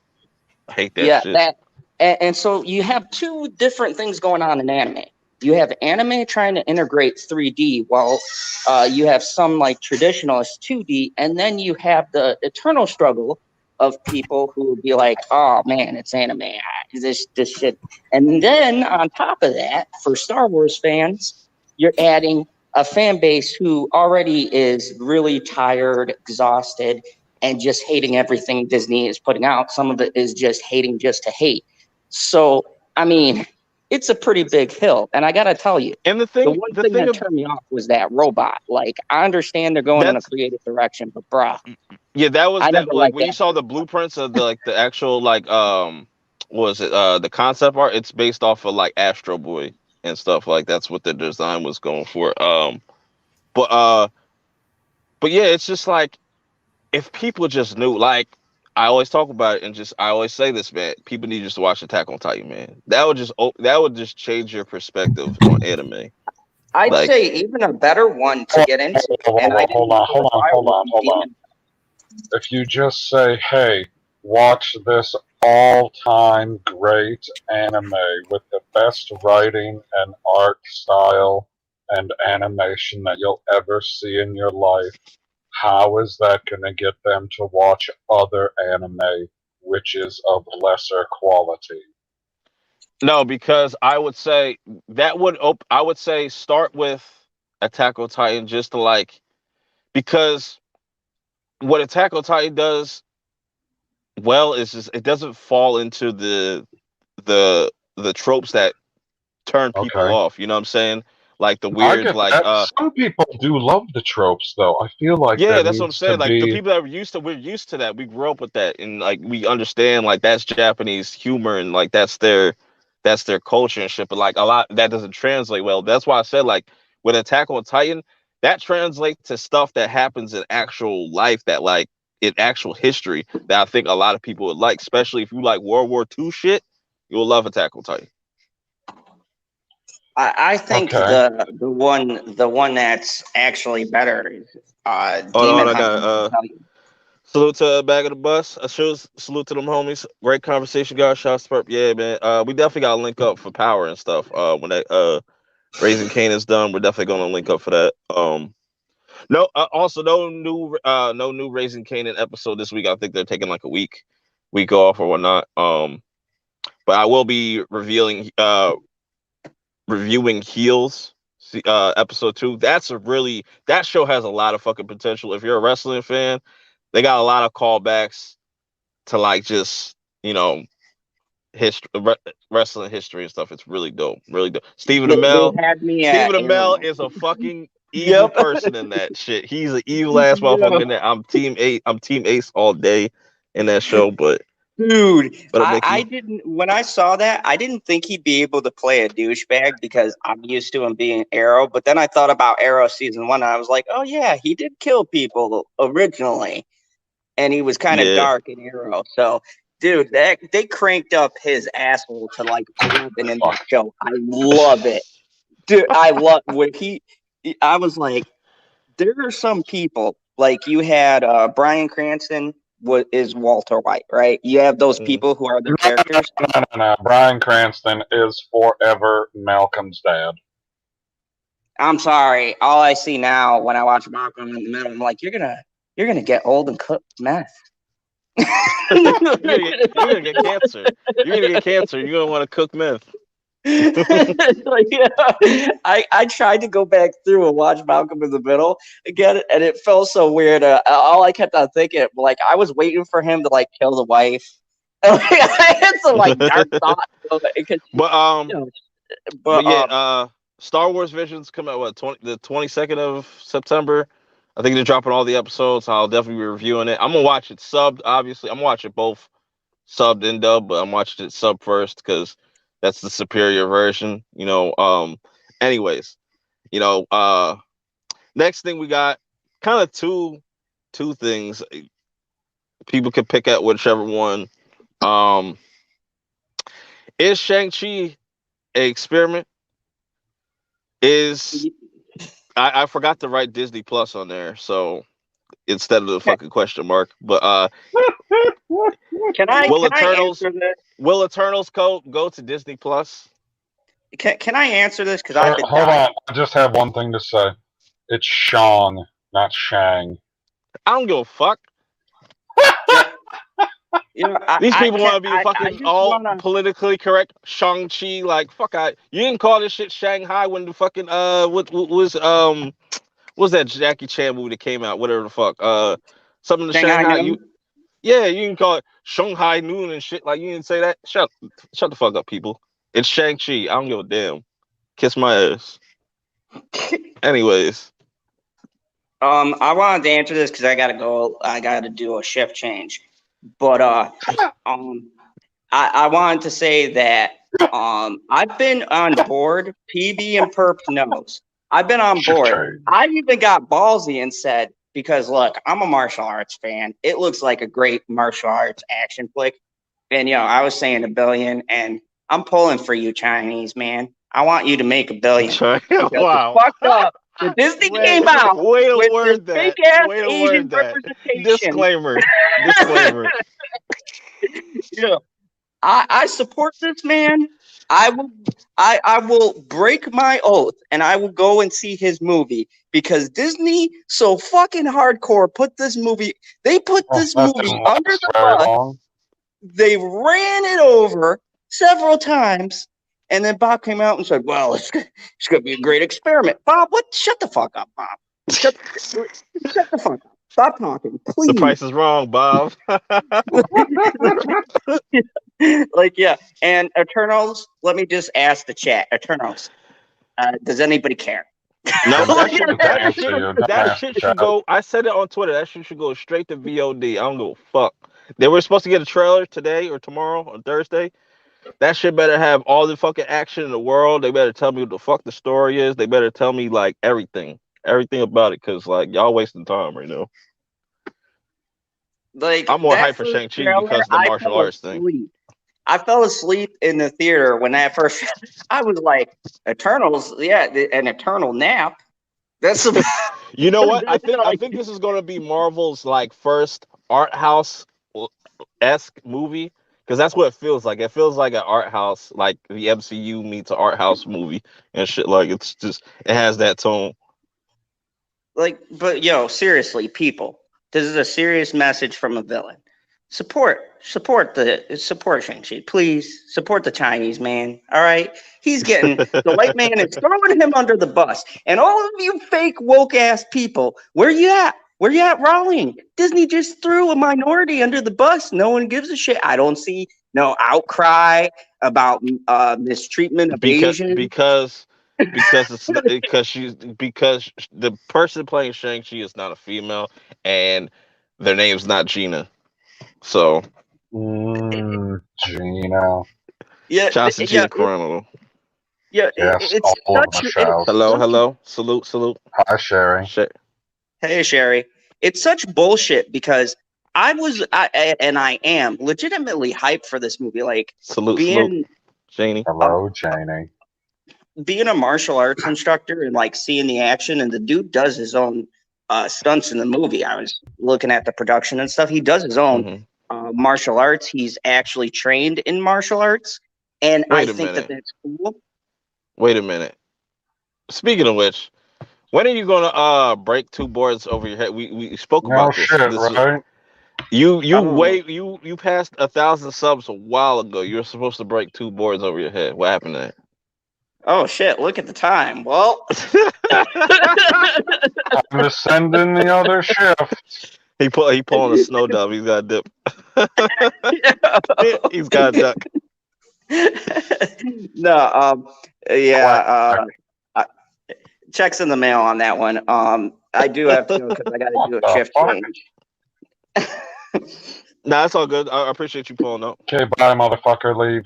I hate that yeah, shit. that. And so you have two different things going on in anime. You have anime trying to integrate 3D, while you have some like traditionalist 2D, and then you have the eternal struggle of people who will be like, "Oh man, it's anime. This shit." And then on top of that, for Star Wars fans, you're adding a fan base who already is really tired, exhausted, and just hating everything Disney is putting out. Some of it is just hating just to hate. So, I mean, it's a pretty big hill. And I got to tell you, And the one the thing thing that of turned me off was that robot. Like, I understand they're going in a that's creative direction, but bruh, yeah, that was I that never like liked when you that. saw the blueprints of the like the actual like what was it the concept art, it's based off of like Astro Boy and stuff like that's what the design was going for. But uh but yeah, it's just like if people just knew, like I always talk about it and just I always say this, man, people need just to watch Attack on Titan, man. That would just change your perspective on anime. I'd Like say even a better one to get into, and I didn't Hold know on, for a hold on, while hold would on, be hold on. Demon. If you just say, hey, watch this all-time great anime with the best writing and art style and animation that you'll ever see in your life, how is that going to get them to watch other anime which is of lesser quality? no, because I would say I would say start with Attack on Titan just to like because what Attack on Titan does well is just it doesn't fall into the the tropes that turn people Okay. off. You know what I'm saying? Like the I weird get like that. Some people do love the tropes, though. I feel like yeah, there that's what I'm needs to saying. Like the be. people that we're used to that. We grew up with that, and like we understand like that's Japanese humor, and like that's their culture and shit. But like a lot that doesn't translate well. That's why I said like with Attack on Titan, that translates to stuff that happens in actual life, that like in actual history that I think a lot of people would like, especially if you like World War II shit. You'll love Attack on Titan. I think Okay. the one that's actually better is Hold on, Demon I Hunter. got salute to Back of the Bus. Salute to them homies. Great conversation, guys. Shots Purp. Yeah, man. We definitely gotta link up for power and stuff. When that Raising Cane is done, we're definitely gonna link up for that. No, also no new Raising Canaan episode this week. I think they're taking like a week off or whatnot. But I will be reviewing Heels episode 2. That show has a lot of fucking potential. If you're a wrestling fan, they got a lot of callbacks to like just history, wrestling history and stuff. It's really dope, really dope. They had me at Stephen Amell Arrow. is a fucking evil Yep. person in that shit. He's an evil ass motherfucker in there. I'm Team Ace all day in that show, Dude, I Mickey. didn't when I saw that, I didn't think he'd be able to play a douchebag because I'm used to him being Arrow. But then I thought about Arrow season 1, and I was like, oh yeah, he did kill people originally, and he was kind of Yeah. dark in Arrow. So, dude, they cranked up his asshole to like 11 in that show. I love it, dude. I love when I was like, there are some people like you had Bryan Cranston is Walter White, right? You have those Mhm. people who are the No, no, characters. no, no, no. Bryan Cranston is forever Malcolm's dad. I'm sorry, all I see now when I watch Malcolm in the Middle, I'm like, you're gonna get old and cook meth. You're gonna get cancer. You're gonna get cancer. You're gonna want to cook meth. Like, I tried to go back through and watch Malcolm in the Middle again, and it felt so weird. All I kept on thinking, like, I was waiting for him to like kill the wife, I had some like dark thoughts, because But you know, but but yeah, Star Wars Visions come out the 22nd of September. I think they're dropping all the episodes. I'll definitely be reviewing it. I'm gonna watch it subbed. Obviously, I'm gonna watch it both subbed and dubbed, but I'm watching it sub first because that's the superior version. Anyways, you know, next thing we got kind of two things. People can pick out whichever one. Um, is Shang-Chi an experiment? Is I forgot to write Disney Plus on there, so instead of the fucking question mark. But can I will can I Eternals answer this? will Eternals go to Disney Plus? Can I answer this? Because I've been Hold dying. on. I just have one thing to say. It's Shang, not Shang. I don't give a fuck. Yeah, These I people can want to be I fucking just all wanna. politically correct. Shang-Chi, like fuck. You didn't call this shit Shanghai when the fucking what was that Jackie Chan movie that came out? Whatever the fuck. Something to Shanghai Shanghai. Noon. Yeah, you can call it Shanghai Noon and shit. Like you didn't say that. Shut the fuck up, people. It's Shang-Chi. I don't give a damn. Kiss my ass. Anyways, I wanted to answer this because I gotta go. I gotta do a shift change. But I wanted to say that I've been on board. PB and Perp knows. I've been on Shift board. trade. I even got ballsy and said, because look, I'm a martial arts fan. It looks like a great martial arts action flick. And I was saying $1 billion, and I'm pulling for you, Chinese man. I want you to make $1 billion because it's wow. fucked up. The Disney came out Way to with this word fake that. ass Way to Asian word that. representation. Disclaimer. Disclaimer. Yeah. I support this man. I will break my oath and I will go and see his movie because Disney so fucking hardcore put this movie. They put Oh, this that movie didn't under last the very bus. long. They ran it over several times, and then Bob came out and said, "Well, it's going to be a great experiment." Bob, what? Shut the fuck up, Bob. Shut the fuck up. Stop talking, The please. price is wrong, Bob. Like, yeah. And Eternals, let me just ask the chat. Eternals, does anybody care? No, Don't, that shit, don't that answer shit, you. Don't that ask the shit chat. should go. I said it on Twitter. That shit should go straight to VOD. I don't give a fuck. They were supposed to get a trailer today or tomorrow or Thursday. That shit better have all the fucking action in the world. They better tell me what the fuck the story is. They better tell me like everything about it. Cause like y'all wasting time right now. Like, I'm more hyped that for first Shang-Chi trailer, because of the I martial fell arts thing. asleep. I fell asleep in the theater when that first. I was like, Eternals, yeah, an eternal nap. That's You know what? I think I like, think this is gonna be Marvel's like first art house esque movie because that's what it feels like. It feels like an art house, like the MCU meets an art house movie and shit. Like it has that tone. but seriously, people, this is a serious message from a villain. Support Shang-Chi. Please support the Chinese man. All right. He's getting the white man is throwing him under the bus. And all of you fake woke ass people, where you at? Where you at, Rowling? Disney just threw a minority under the bus. No one gives a shit. I don't see no outcry about mistreatment of because Asian. because because it's not, because the person playing Shang-Chi is not a female and their name's not Gina. So Gina. Yeah, shouts to yeah, Gina Carano. Yes, it's all over my it's shows. Hello, such. hello. Salute. Hi, Sherry. Shit. Hey, Sherry. It's such bullshit because and I am legitimately hyped for this movie. Like Salute. being Janie. Hello, Janie. being a martial arts instructor and like seeing the action, and the dude does his own stunts in the movie. I was looking at the production and stuff. He does his own Hmm. martial arts. He's actually trained in martial arts, and I Wait a think that minute. that's cool. Wait a minute. Speaking of which, when are you gonna break two boards over your head? We spoke No about this. shit, This right? Oh, you passed 1,000 subs a while ago. You're supposed to break two boards over your head. What happened to oh shit! Look at the time. Well, that? I'm ascending the other shift. He pulling a snow dub. He's got to dip. He's got a duck. No, yeah, Quack. I- checks in the mail on that one. I do have to go because I got to What do a the shift fuck? change. Nah, it's all good. I appreciate you pulling up. Okay, bye, motherfucker. Leave.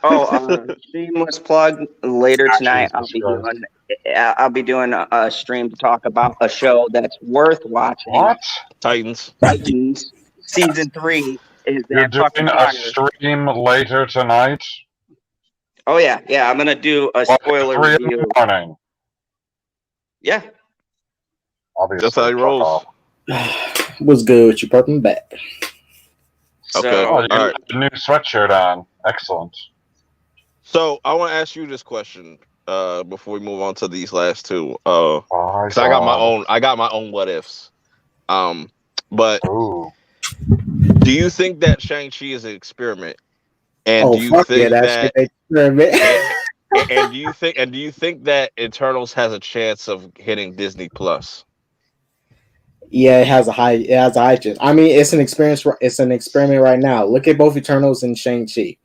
Oh, shameless plug. Later tonight, Jesus Christ. I'll be doing a stream to talk about a show that's worth watching. What? Titans. Titans season 3 is You're that fucking doing a fire. stream later tonight? Oh yeah, I'm gonna do a Like spoiler 3 in review. the morning. Yeah, Obviously, That's how he fuck rolls. off. What's good with you, Purp? I'm back. Okay. so Oh, you All have right. a new sweatshirt on. Excellent. So I want to ask you this question before we move on to these last two. My Because I got my God. own. I got my own what ifs. But Ooh. do you think that Shang-Chi is an experiment? And Oh do you fuck yeah, think that that shit experiment. and do you think that Eternals has a chance of hitting Disney Plus? Yeah, it has a high chance. I mean, it's an experience. It's an experiment right now. Look at both Eternals and Shang-Chi.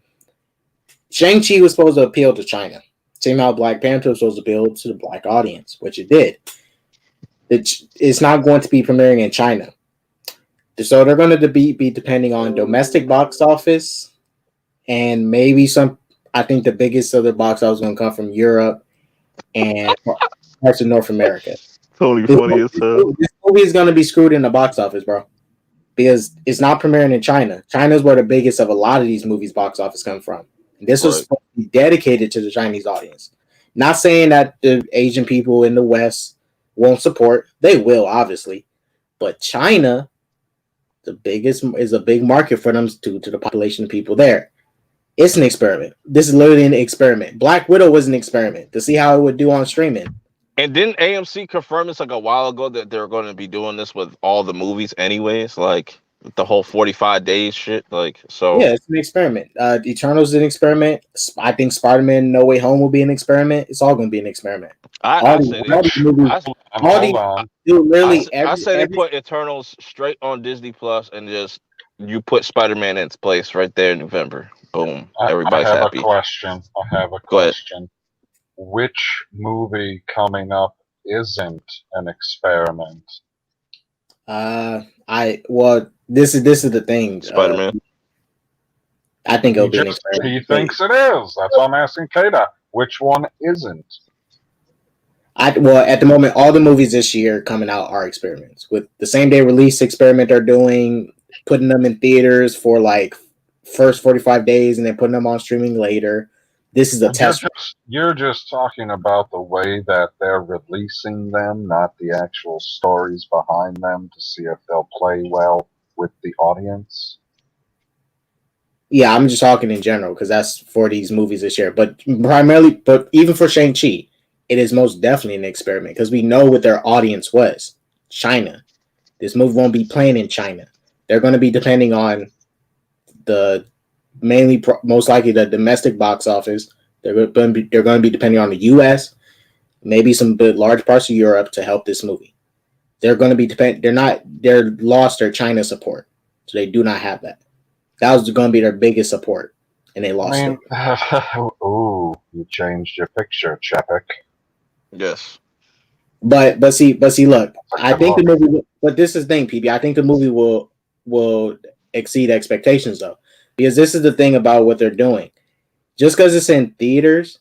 Shang-Chi was supposed to appeal to China. Same how Black Panther was supposed to appeal to the black audience, which it did. It's not going to be premiering in China. So they're going to be depending on domestic box office and maybe some. I think the biggest of the box office is going to come from Europe and parts of North America. Totally This funny as hell. movie is going to be screwed in the box office, bro, because it's not premiering in China. China's where the biggest of a lot of these movies' box office come from. And this was Right. supposed to be dedicated to the Chinese audience. Not saying that the Asian people in the West won't support; they will, obviously. But China, the biggest, is a big market for them due to the population of people there. It's an experiment. This is literally an experiment. Black Widow was an experiment to see how it would do on streaming. And didn't AMC confirm this like a while ago that they're going to be doing this with all the movies, anyways? Like the whole 45 days shit. Like so. Yeah, it's an experiment. Eternals is an experiment. I think Spider-Man No Way Home will be an experiment. It's all going to be an experiment. I say they. All these movies, all Hold these, on. dude, literally I say they every put Eternals straight on Disney Plus and just you put Spider-Man in its place right there in November. Boom. I Everybody's have happy. a question. I have a Go ahead. question. Which movie coming up isn't an experiment? this is the thing. Spider-Man. I think it'll be an experiment. He thinks it is. That's why I'm asking Kata. Which one isn't? At the moment, all the movies this year coming out are experiments. With the same day release experiment they're doing, putting them in theaters for like first 45 days and then putting them on streaming later. This is a test. You're just talking about the way that they're releasing them, not the actual stories behind them to see if they'll play well with the audience. Yeah, I'm just talking in general because that's for these movies this year. But even for Shang-Chi, it is most definitely an experiment because we know what their audience was. China. This movie won't be playing in China. They're going to be depending on the most likely the domestic box office. They're going to be depending on the U.S., maybe some large parts of Europe to help this movie. They're going to be they're lost their China support, so they do not have that. That was going to be their biggest support, and they lost it. Ooh, you changed your picture, Chapek. Yes. But see, look, I think the movie. But this is the thing, PB. I think the movie will exceed expectations though, because this is the thing about what they're doing. Just because it's in theaters,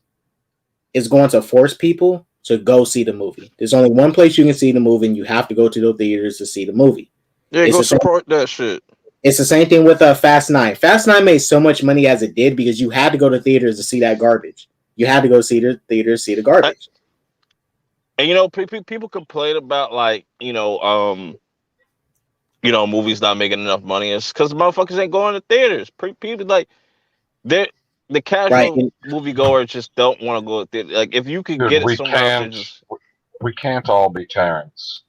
it's going to force people to go see the movie. There's only one place you can see the movie, and you have to go to the theaters to see the movie. Yeah, go support that shit. It's the same thing with Fast 9. Fast 9 made so much money as it did because you had to go to theaters to see that garbage. You had to go see the theaters, see the garbage. And you know, people complain about like movies not making enough money. It's because motherfuckers ain't going to theaters. People like the casual moviegoers just don't want to go to theater. Like if you could get it somewhere else, we can't all be Terrence.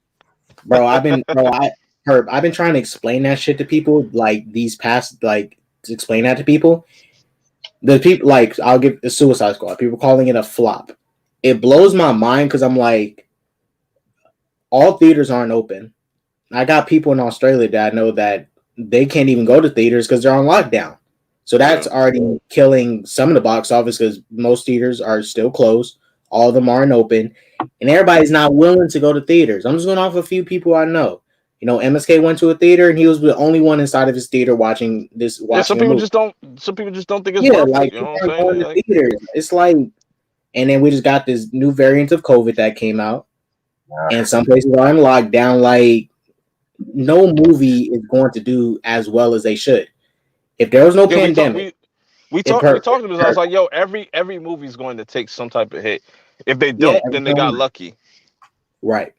Bro, I've been trying to explain that shit to people like to explain that to people. The people like I'll give the Suicide Squad. People calling it a flop. It blows my mind because I'm like, all theaters aren't open. I got people in Australia that I know that they can't even go to theaters because they're on lockdown. So that's already killing some of the box office because most theaters are still closed. All of them aren't open, and everybody's not willing to go to theaters. I'm just going off a few people I know. You know, MSK went to a theater and he was the only one inside of his theater watching Yeah, some a people movie. just don't. Some people just don't think it's Yeah, worth it. like You know people what I'm aren't saying? going to Like, theaters. It's like, and then we just got this new variant of COVID that came out, and some places are in lockdown. Like, no movie is going to do as well as they should. If there was no yeah, pandemic, we talked about this. I was like, yo, every movie's going to take some type of hit. If they yeah, don't, then they got lucky. right.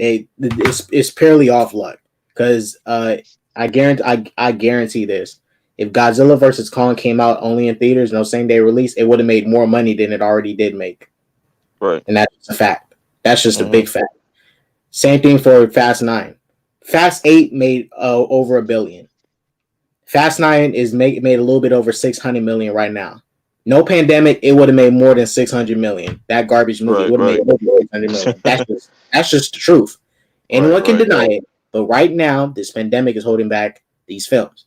It's purely off luck because I guarantee this. If Godzilla versus Kong came out only in theaters, no same day release, it would have made more money than it already did make. Right. And that's a fact. That's just a big fact. Same thing for Fast 9. Fast 8 made over $1 billion. Fast 9 is made a little bit over 600 million right now. No pandemic, it would have made more than 600 million. That garbage movie would have made more than 600 million. That's just the truth. Anyone can deny it, but right now, this pandemic is holding back these films.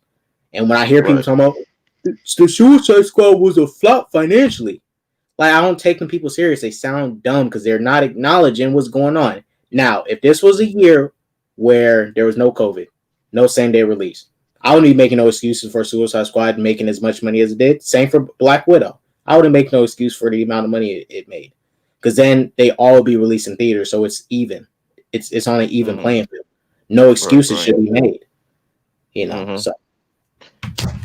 And when I hear people talking about the Suicide Squad was a flop financially, like I don't take them people serious. They sound dumb because they're not acknowledging what's going on. Now, if this was a year where there was no COVID, no same day release, I wouldn't be making no excuses for Suicide Squad making as much money as it did. Same for Black Widow. I wouldn't make no excuse for the amount of money it made, because then they all be released in theaters, so it's even. It's on an even playing field. No excuses should be made. You know. So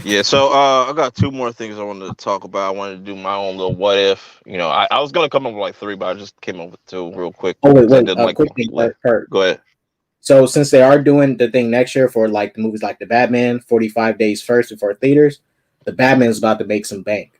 Yeah, so I got two more things I wanted to talk about. I wanted to do my own little what if. You know, I was gonna come up with like three, but I just came up with two real quick. Oh wait, I didn't like quick thing, Purp. Go ahead. So since they are doing the thing next year for like the movies like the Batman, 45 days first before theaters, the Batman is about to make some bank.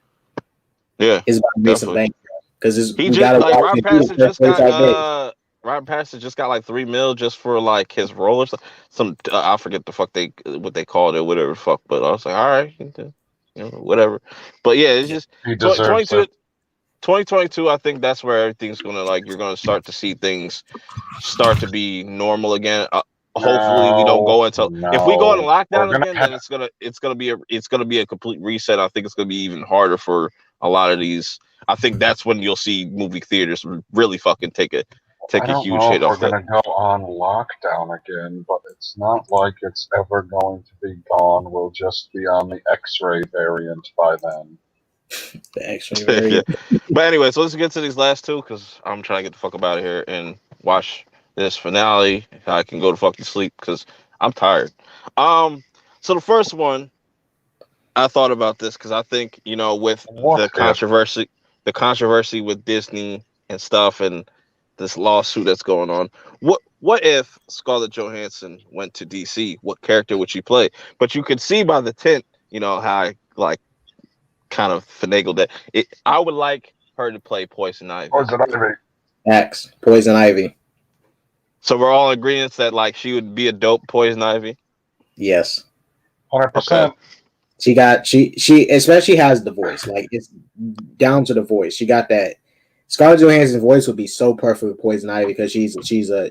Yeah, It's about to make some bank because we got to like watch it through the first 45 days. Ryan Patterson just got like 3 mil just for like his role or some I forget the fuck what they called it, whatever the fuck. But I was like, all right, you know, whatever. But yeah, it's just He deserves 2022. I think that's where everything's gonna like you're gonna start to see things start to be normal again. Hopefully we don't go into if we go into lockdown again, then it's gonna be a complete reset. I think it's gonna be even harder for a lot of these. I think that's when you'll see movie theaters really fucking take a huge hit off that. We're gonna go on lockdown again, but it's not like it's ever going to be gone. We'll just be on the X-ray variant by then. The X-ray variant. But anyway, so let's get to these last two because I'm trying to get the fuck up out of here and watch this finale. I can go to fucking sleep because I'm tired. So the first one, I thought about this because I think with the controversy with Disney and stuff, and this lawsuit that's going on. What if Scarlett Johansson went to DC? What character would she play? But you could see by the tint, how I like kind of finagled that. I would like her to play Poison Ivy. Poison Ivy. So we're all in agreement that like she would be a dope Poison Ivy. Yes, 100%. She especially has the voice. Like it's down to the voice. She got that. Scarlett Johansson's voice would be so perfect with Poison Ivy because she's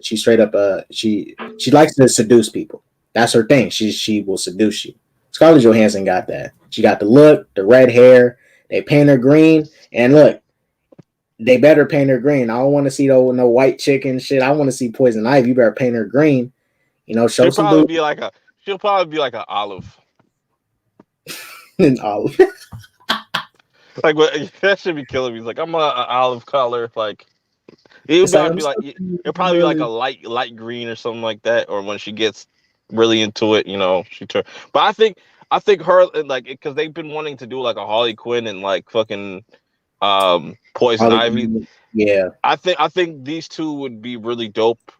straight up she likes to seduce people. That's her thing. She will seduce you. Scarlett Johansson got that. She got the look, the red hair. They paint her green, and look, they better paint her green. I don't want to see no white chicken shit. I want to see Poison Ivy. You better paint her green. Show she'll some probably be like an olive. An olive. Like that should be killing me. He's like, I'm an olive color. Like it'll probably be like a light green or something like that. Or when she gets really into it, she turn. But I think her like because they've been wanting to do like a Harley Quinn and like fucking Poison Ivy. Yeah, I think these two would be really dope.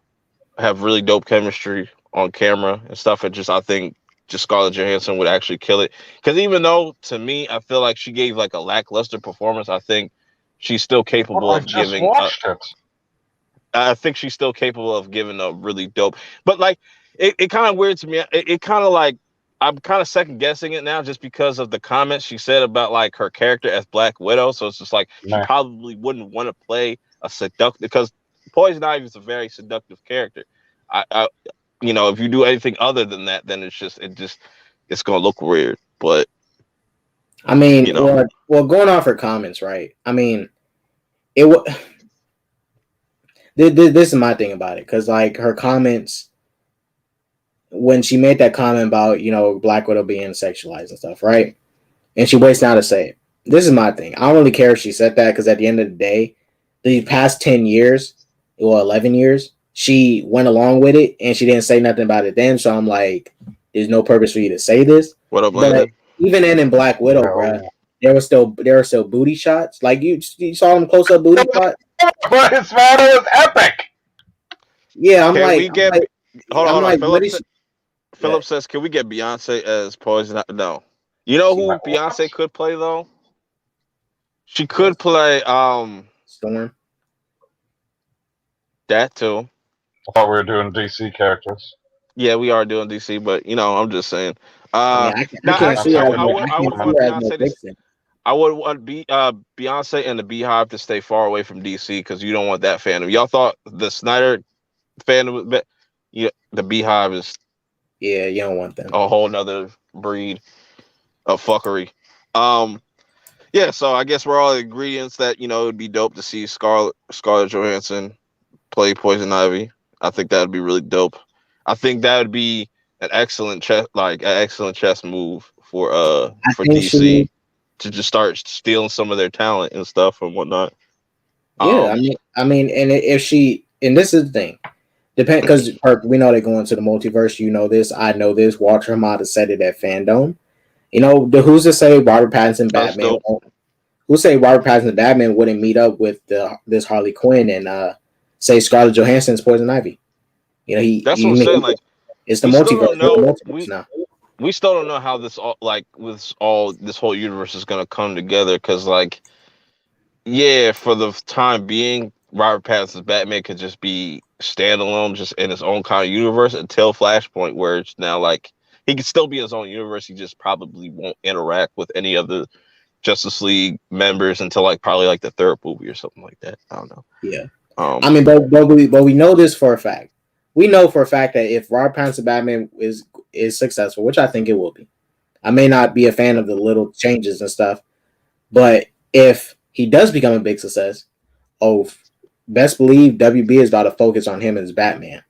Have really dope chemistry on camera and stuff. And I think Scarlett Johansson would actually kill it. Because even though, to me, I feel like she gave like a lackluster performance, I think she's still capable of giving. I think she's still capable of giving a really dope. But like, it kind of weird to me. It kind of like I'm kind of second guessing it now just because of the comments she said about like her character as Black Widow. So it's just like she probably wouldn't want to play a seductive because Poison Ivy is a very seductive character. if you do anything other than that, then it's gonna look weird. But I mean, you know, going off her comments, right? I mean, it. This is my thing about it, because like her comments when she made that comment about Black Widow being sexualized and stuff, right? And she waits now to say it. This is my thing. I don't really care if she said that, because at the end of the day, the past 10 years, well, 11 years, she went along with it and she didn't say nothing about it then. So I'm like, there's no purpose for you to say this. what up, But Landon? even in Black Widow, bruh, there were still booty shots. Like you saw them close up booty shot. But his photo is epic. Yeah, Can we get? Hold on. what is she? Philip says, can we get Beyonce as Poison? No. You know She who might Beyonce could play though? She could play Storm. that too. I thought we were doing DC characters. Yeah, we are doing DC, but I'm just saying. I mean, I Now can't see actually, her. I would want As no Beyonce to. Vixen. I would want Beyonce and the Beehive to stay far away from DC because you don't want that fandom. Y'all thought the Snyder fandom was, but the Beehive is Yeah, you don't want them. a whole nother breed of fuckery. Yeah, so I guess we're all ingredients that it would be dope to see Scarlett Johansson play Poison Ivy. I think that would be really dope. I think that would be an excellent chess move for DC to just start stealing some of their talent and stuff and whatnot. Yeah, I mean, and if she, and this is the thing, because we know they go into the multiverse. You know this, I know this. Walter Hamada said it at Fandom. Who's to say Robert Pattinson Batman? Who's say Robert Pattinson Batman wouldn't meet up with this Harley Quinn and say Scarlett Johansson's Poison Ivy? That's what I'm saying. Like, it's the multiverse. We still don't know how this this whole universe is gonna come together. Because for the time being, Robert Pattinson's Batman could just be standalone, just in his own kind of universe until Flashpoint, where it's now like he could still be in his own universe. He just probably won't interact with any of the Justice League members until probably the third movie or something like that. I don't know. Yeah. I mean, but we know this for a fact. We know for a fact that if Robert Pattinson Batman is successful, which I think it will be, I may not be a fan of the little changes and stuff, but if he does become a big success, best believe WB is about to focus on him as Batman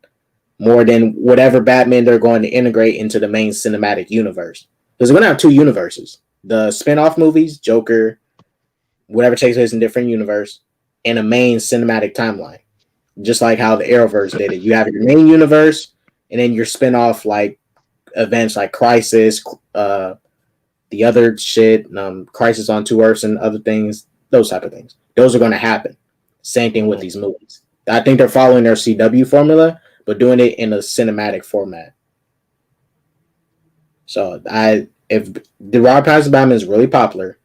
more than whatever Batman they're going to integrate into the main cinematic universe. Because we're going to have two universes. The spin-off movies, Joker, whatever takes place in different universe, and a main cinematic timeline. Just like how the Arrowverse did it. You have your main universe, and then your spin-off events like Crisis, the other shit, Crisis on Two Earths and other things, those type of things. Those are going to happen. Same thing with these movies. I think they're following their CW formula, but doing it in a cinematic format. So if the Rob Pattinson Batman is really popular,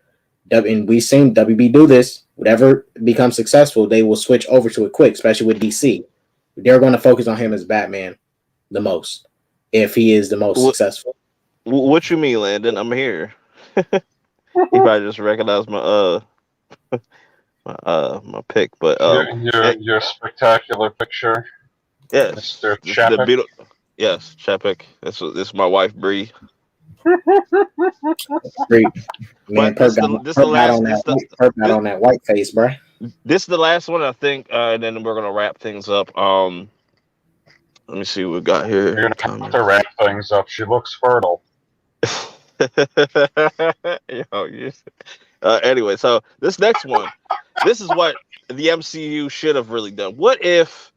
and we've seen WB do this, whatever becomes successful, they will switch over to it quick, especially with DC. They're going to focus on him as Batman the most, if he is the most successful. What you mean, Landon? I'm here. He probably just recognized my my pick, but your spectacular picture. Yes, Mr. Chapek. Yes, Chapek. This is my wife Bree. Great. Man, Purp got on that white face, bro. This is the last one, I think, and then we're gonna wrap things up. Let me see what we got here. You're gonna have to wrap things up. She looks fertile. Anyway, so this next one, this is what the MCU should have really done. What if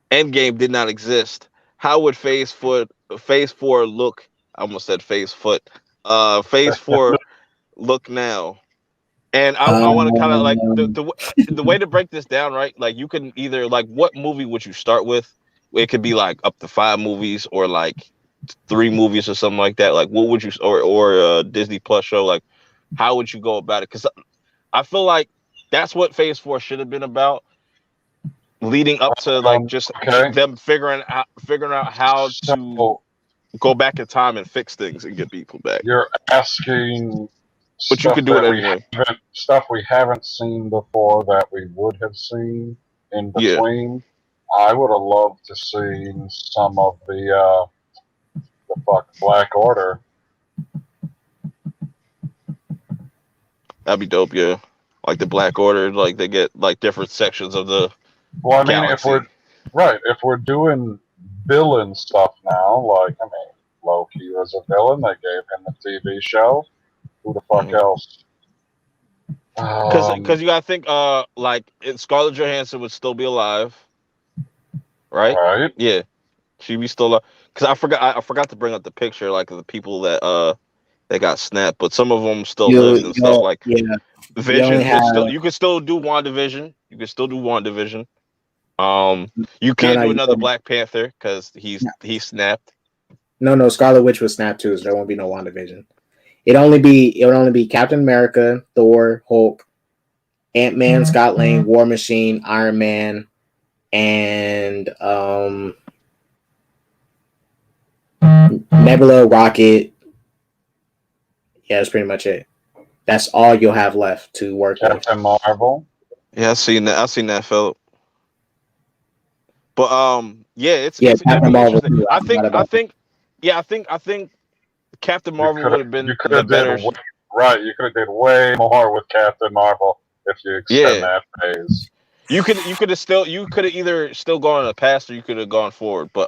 Endgame did not exist? How would Phase 4 look? I almost said Phase Foot. Phase 4 look now. And I want to kind of the way to break this down, right? Like, you can either what movie would you start with? It could be up to 5 movies or 3 movies or something like that. What would you or a Disney Plus show? How would you go about it? Because I feel like that's what Phase 4 should have been about, leading up to them figuring out how to go back in time and fix things and get people back. You're asking, but you can do it anyway. Stuff we haven't seen before that we would have seen in between. I would have loved to see some of the fuck Black Order. That'd be dope, yeah. Like the Black Order, like they get like different sections of the Well, I mean, galaxy. if we're doing villain stuff now, like I mean, Loki was a villain. They gave him a TV show. Who the fuck Because else? because you gotta think, like Scarlett Johansson would still be alive, right? Right. Yeah, she'd be still alive. Because I forgot to bring up the picture, like of the people that got snapped, but some of them still lived and stuff. Like Yeah, you only Vision have would still, you could still do WandaVision. You could still do WandaVision. You no, can't no, do you another couldn't. Black Panther because he snapped. No. Scarlet Witch was snapped too, so there won't be no WandaVision. It would only be Captain America, Thor, Hulk, Ant-Man, Scott Lang, War Machine, Iron Man, and Nebula, Rocket. Yeah, that's pretty much it. That's all you'll have left to work with. Captain Marvel. Yeah, I seen that. I seen that, Philip. But yeah, Yeah, it's it'd Captain be Marvel interesting. too. I forgot I about that. think yeah, I think Captain You Marvel could would have have you been could the have did better. right. You could have did way more with Captain Marvel if you extend Yeah, that phase. you could have still you could have either still gone in the past or you could have gone forward. But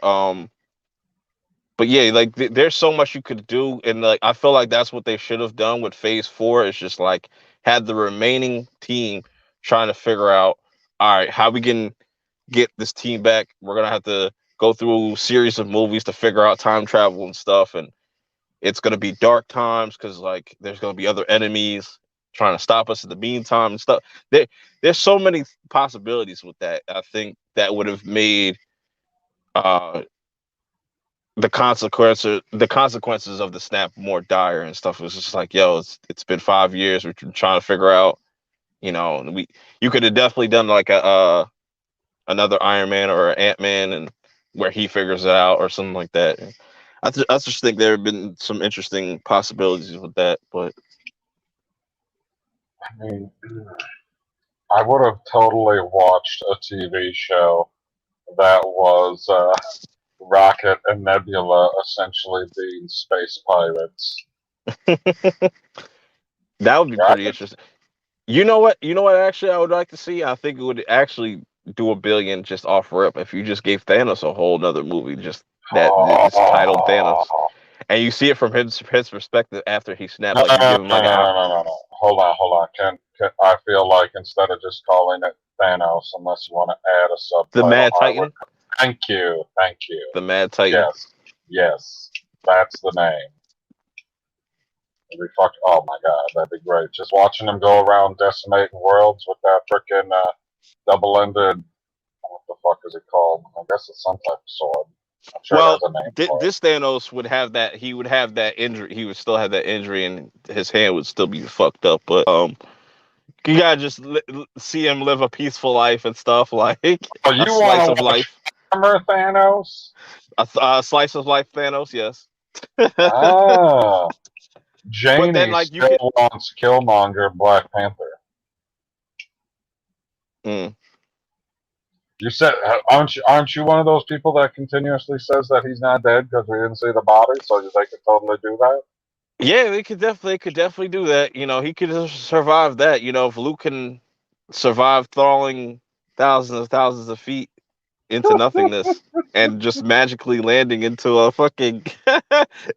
yeah, like there's so much you could do, and like I feel like that's what they should have done with Phase 4. It's just like had the remaining team trying to figure out, all right, how we can get this team back. We're gonna have to go through a series of movies to figure out time travel and stuff, and it's gonna be dark times because like there's gonna be other enemies trying to stop us in the meantime and stuff. There, there's so many possibilities with that. I think that would have made uh the consequences of the snap more dire and stuff. It was just like, yo, it's been 5 years. We're trying to figure out, you could have definitely done like a another Iron Man or Ant Man and where he figures it out or something like that. I just think there have been some interesting possibilities with that, but I mean, I would have totally watched a TV show that was Rocket and Nebula essentially being space pirates. that would be pretty Rocket, interesting. You know what? You know what? Actually, I would like to see. I think it would actually do $1 billion just off rip if you just gave Thanos a whole nother movie, just that it's titled Thanos, oh, and you see it from his perspective after he snapped. no, Like you no, give him no, like an no, no, no, no. Hold on. Can I feel like instead of just calling it Thanos, unless you want to add a the subtitle, Mad I would. Titan, Thank you. the Mad Titan. Yes, that's the name. We fuck. Oh my god, that'd be great. Just watching them go around decimating worlds with that freaking double-ended. What the fuck is it called? I guess it's some type of sword. I'm sure it has Well, a name for it. this Thanos would have that. He would have that injury. He would still have that injury, and his hand would still be fucked up. But you gotta just see him live a peaceful life and stuff, like Oh, a you slice want of to watch life, Hammer Thanos? a slice of life Thanos. Yes. Ah, But then, Janie like you could. still wants Killmonger Black Panther. Mm. You said, aren't you one of those people that continuously says that he's not dead because we didn't see the body? So they could totally do that. Yeah, they could definitely do that. He could survive that. If Luke can survive falling thousands of feet into nothingness and just magically landing into a fucking.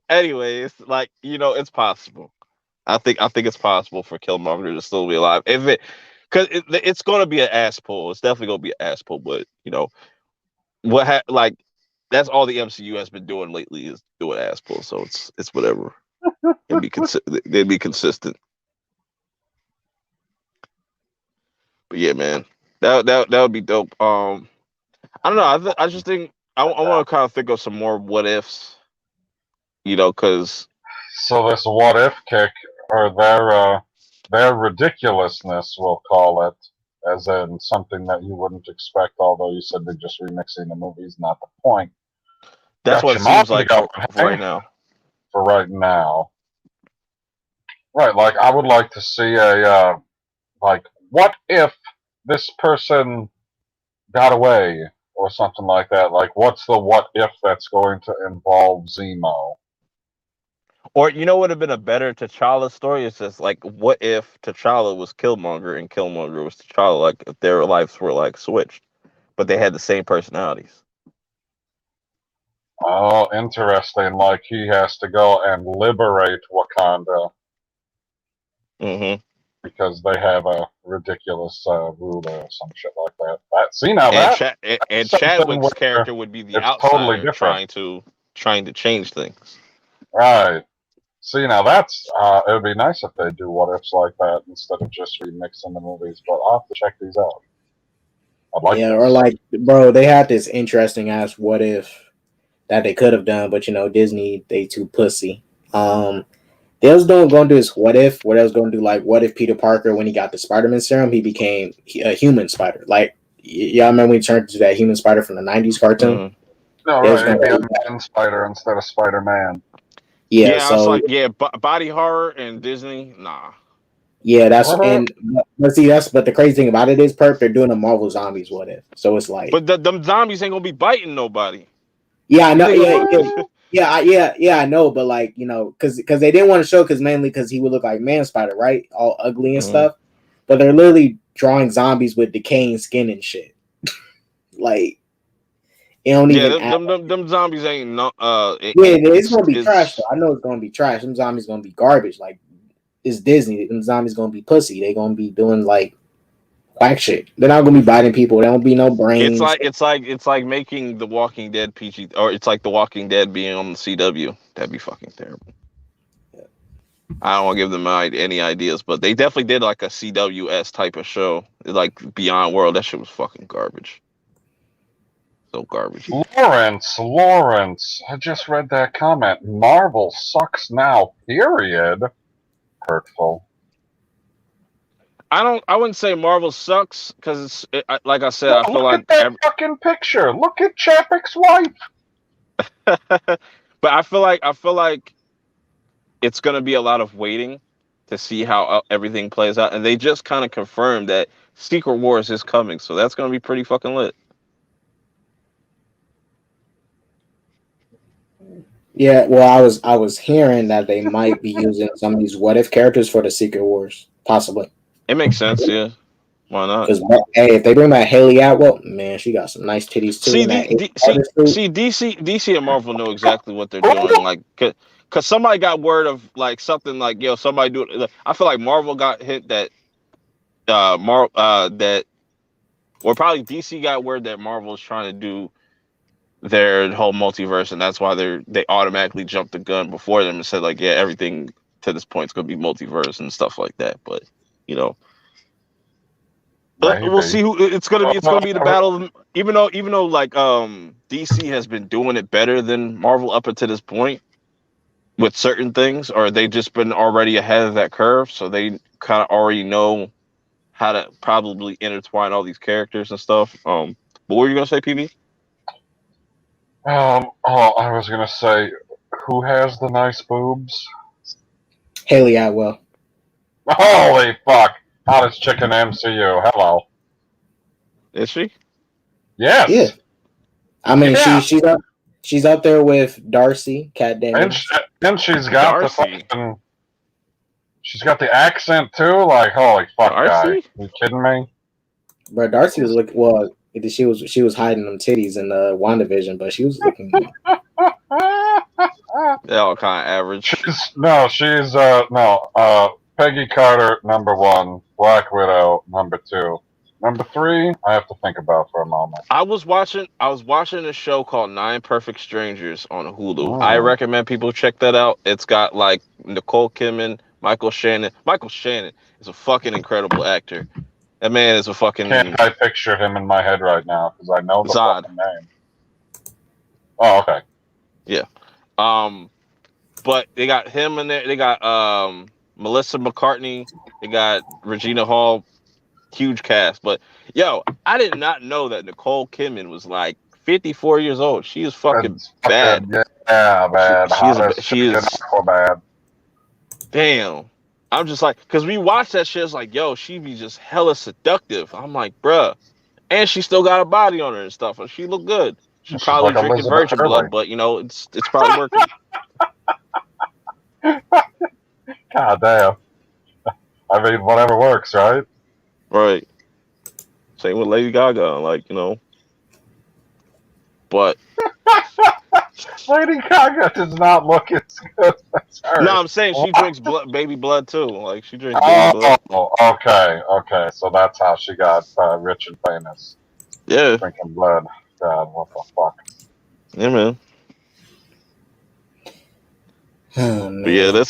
Anyways, like it's possible. I think it's possible for Killmonger to still be alive if because it's going to be an ass pull. It's definitely going to be an ass pull. But like that's all the MCU has been doing lately is doing ass pull. So it's whatever. They'd be consistent. But yeah, man, that would be dope. I don't know. I just think I want to kind of think of some more what ifs. Because So this what if kick, or their ridiculousness, we'll call it, as in something that you wouldn't expect. Although you said they're just remixing the movies, not the point. that's Got what it your mind seems like going, for right hey? now. For right now, right? Like I would like to see a like, what if this person got away, or something like that. Like, what's the what if that's going to involve Zemo? Or you know what would have been a better T'Challa story? It's just like, what if T'Challa was Killmonger and Killmonger was T'Challa? Like, if their lives were like switched, but they had the same personalities. Oh, interesting. Like, he has to go and liberate Wakanda Hmm. because they have a ridiculous ruler or some shit like that. See, now And that's and something Chadwick's where character would be the it's totally outsider different. trying to change things. Right. See, now that's it would be nice if they do what ifs like that instead of just remixing the movies. But I'll have to check these out. I'd like Yeah, or this. like, bro, they had this interesting ass what if that they could have done, but Disney, they too pussy. They was gonna do this what if, where they was gonna do like what if Peter Parker, when he got the Spider-Man serum, he became a human spider. Like, y'all remember when he turned into that human spider from the '90s cartoon? Hmm. No, They was right. gonna, It'd be a man spider instead of Spider Man. yeah. Yeah, I was So like, yeah, body horror and Disney, nah. yeah, that's What? and but see but the crazy thing about it is, Perp, they're doing a Marvel Zombies what if. So it's like, But them zombies ain't gonna be biting nobody. yeah, I You know, think yeah, about yeah. Yeah, I know, but like, because they didn't want to show, because he would look like Man Spider, right? All ugly and Mhm. stuff. But they're literally drawing zombies with decaying skin and shit. Like, it don't Yeah, even add. them zombies ain't no Yeah, it's gonna be trash though. it's I know it's gonna be trash. Them zombies gonna be garbage. Like, it's Disney. Them zombies gonna be pussy. They gonna be doing like whack shit. They're not gonna be biting people. There won't be no brains. it's like making The Walking Dead PG, or it's like The Walking Dead being on the CW. That'd be fucking terrible. I don't want to give them any ideas, but they definitely did like a CWS type of show, like Beyond World. That shit was fucking garbage. So garbage. Lawrence, I just read that comment. Marvel sucks now, period. Hurtful. I wouldn't say Marvel sucks because like I said, No, I feel look at like that fucking picture. Look at Chapek's wife. but I feel like it's going to be a lot of waiting to see how everything plays out, and they just kind of confirmed that Secret Wars is coming, so that's going to be pretty fucking lit. Yeah, well, I was hearing that they might be using some of these what if characters for the Secret Wars, possibly. It makes sense, yeah. Why not? Because hey, if they bring back Haley Atwell, man, she got some nice titties too See, in that artist suit. DC and Marvel know exactly what they're doing. Ooh, Like, cause somebody got word of like something like, yo, somebody do it. I feel like Marvel got hit that that, or probably DC got word that Marvel is trying to do their whole multiverse, and that's why they automatically jumped the gun before them and said like, yeah, everything to this point is gonna be multiverse and stuff like that. But you know, we'll maybe. see who it's gonna be. It's gonna be the battle. Even though like DC has been doing it better than Marvel up until this point with certain things, or they just been already ahead of that curve, so they kind of already know how to probably intertwine all these characters and stuff. But what were you gonna say, PB? Oh, I was gonna say, who has the nice boobs? Haley Atwell. Holy fuck! Hottest chick in MCU. Hello. Is she? Yeah, Yes. I mean Yeah. she's up there with Darcy, Kat And Dennings. and she's got the Darcy. fucking. She's got the accent too. Like, holy fuck, guy. Darcy? You kidding me? But Darcy was looking, well. She was hiding them titties in the WandaVision, but she was looking. They all kind of average. She's Peggy Carter #1, Black Widow #2, #3. I have to think about for a moment. I was watching a show called Nine Perfect Strangers on Hulu. I Mm. recommend people check that out. It's got like Nicole Kidman, Michael Shannon. Michael Shannon is a fucking incredible actor. That man is a Can't fucking I picture him in my head right now because I know the Zod. fucking name. Oh, okay. Yeah. But they got him in there. They got Melissa McCartney. They got Regina Hall. Huge cast. But yo, I did not know that Nicole Kidman was like 54 years old. She is fucking It's bad. fucking, yeah, bad. Hottest She chick in is Aquabad. damn. I'm just like, cause we watched that shit. It's like, yo, she be just hella seductive. I'm like, bruh. and she still got a body on her and stuff, and she looked good. She She's probably like drinking Elizabeth virgin Hurley. blood, but it's probably working. God damn. I mean, whatever works, right? Right. Same with Lady Gaga, but Lady Gaga does not look as good as no, her. I'm saying she drinks baby blood too. Like she drinks baby blood. Oh, okay. So that's how she got rich and famous. Yeah, Drinking blood. God, what the fuck? yeah, man. Oh But yeah, man.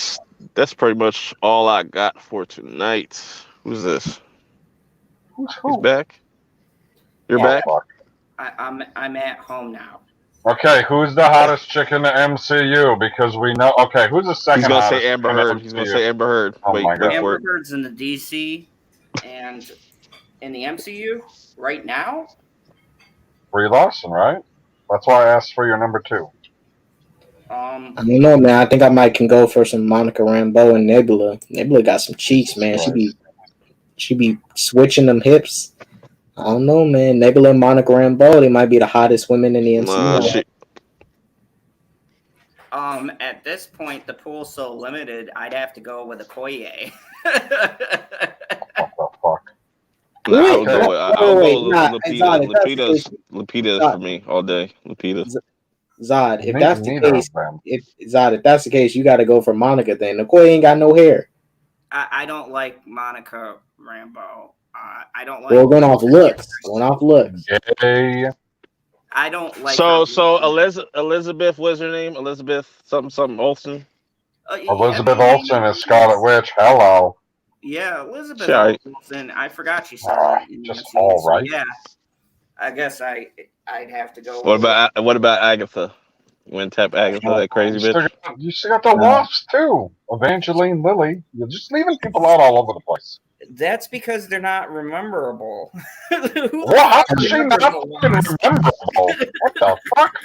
that's pretty much all I got for tonight. Who's this? Who's He's who? back. You're Yeah, back. Fuck. I'm at home now. Okay, who's the hottest chick in the MCU? Because we know. Okay, who's the He's second gonna hottest say chick Amber in the Heard. He's gonna MCU? say Amber Heard. Oh my Wait God. for Amber it. Heard's in the DC and in the MCU right now. Brie Larson, right? That's why I asked for your number 2. I don't know, man. I think I might can go for some Monica Rambeau and Nebula. Nebula got some cheeks, man. She be switching them hips. I don't know, man. Nebula and Monica Rambeau, they might be the hottest women in the MCU. Shit. At this point, the pool's so limited, I'd have to go with Okoye. What the fuck? Nah, I'll Wait, go. I'll wait, go. nah, Zod, if that's the case, Lupita's for Zod, me all day. Lupita. Zod, if that's the Neither case, of them. if that's the case, you got to go for Monica. Then Nicole ain't got no hair. I don't like Monica Rambeau. I don't like. Well, going off looks. Gay. I don't like. So her. Elizabeth, what's her name? Elizabeth something Olsen. Elizabeth Olsen is Scarlet Witch. Hello. Yeah, Elizabeth She alright. Olsen. I forgot she said it. Just all right. Yeah, I guess I'd have to go. What about Agatha? You want to tap Agatha, that crazy bitch? You still got the Wasps too. Evangeline Lilly. You're just leaving people out all over the place. That's because they're not rememberable. Well, how is she not fucking rememberable? What the fuck?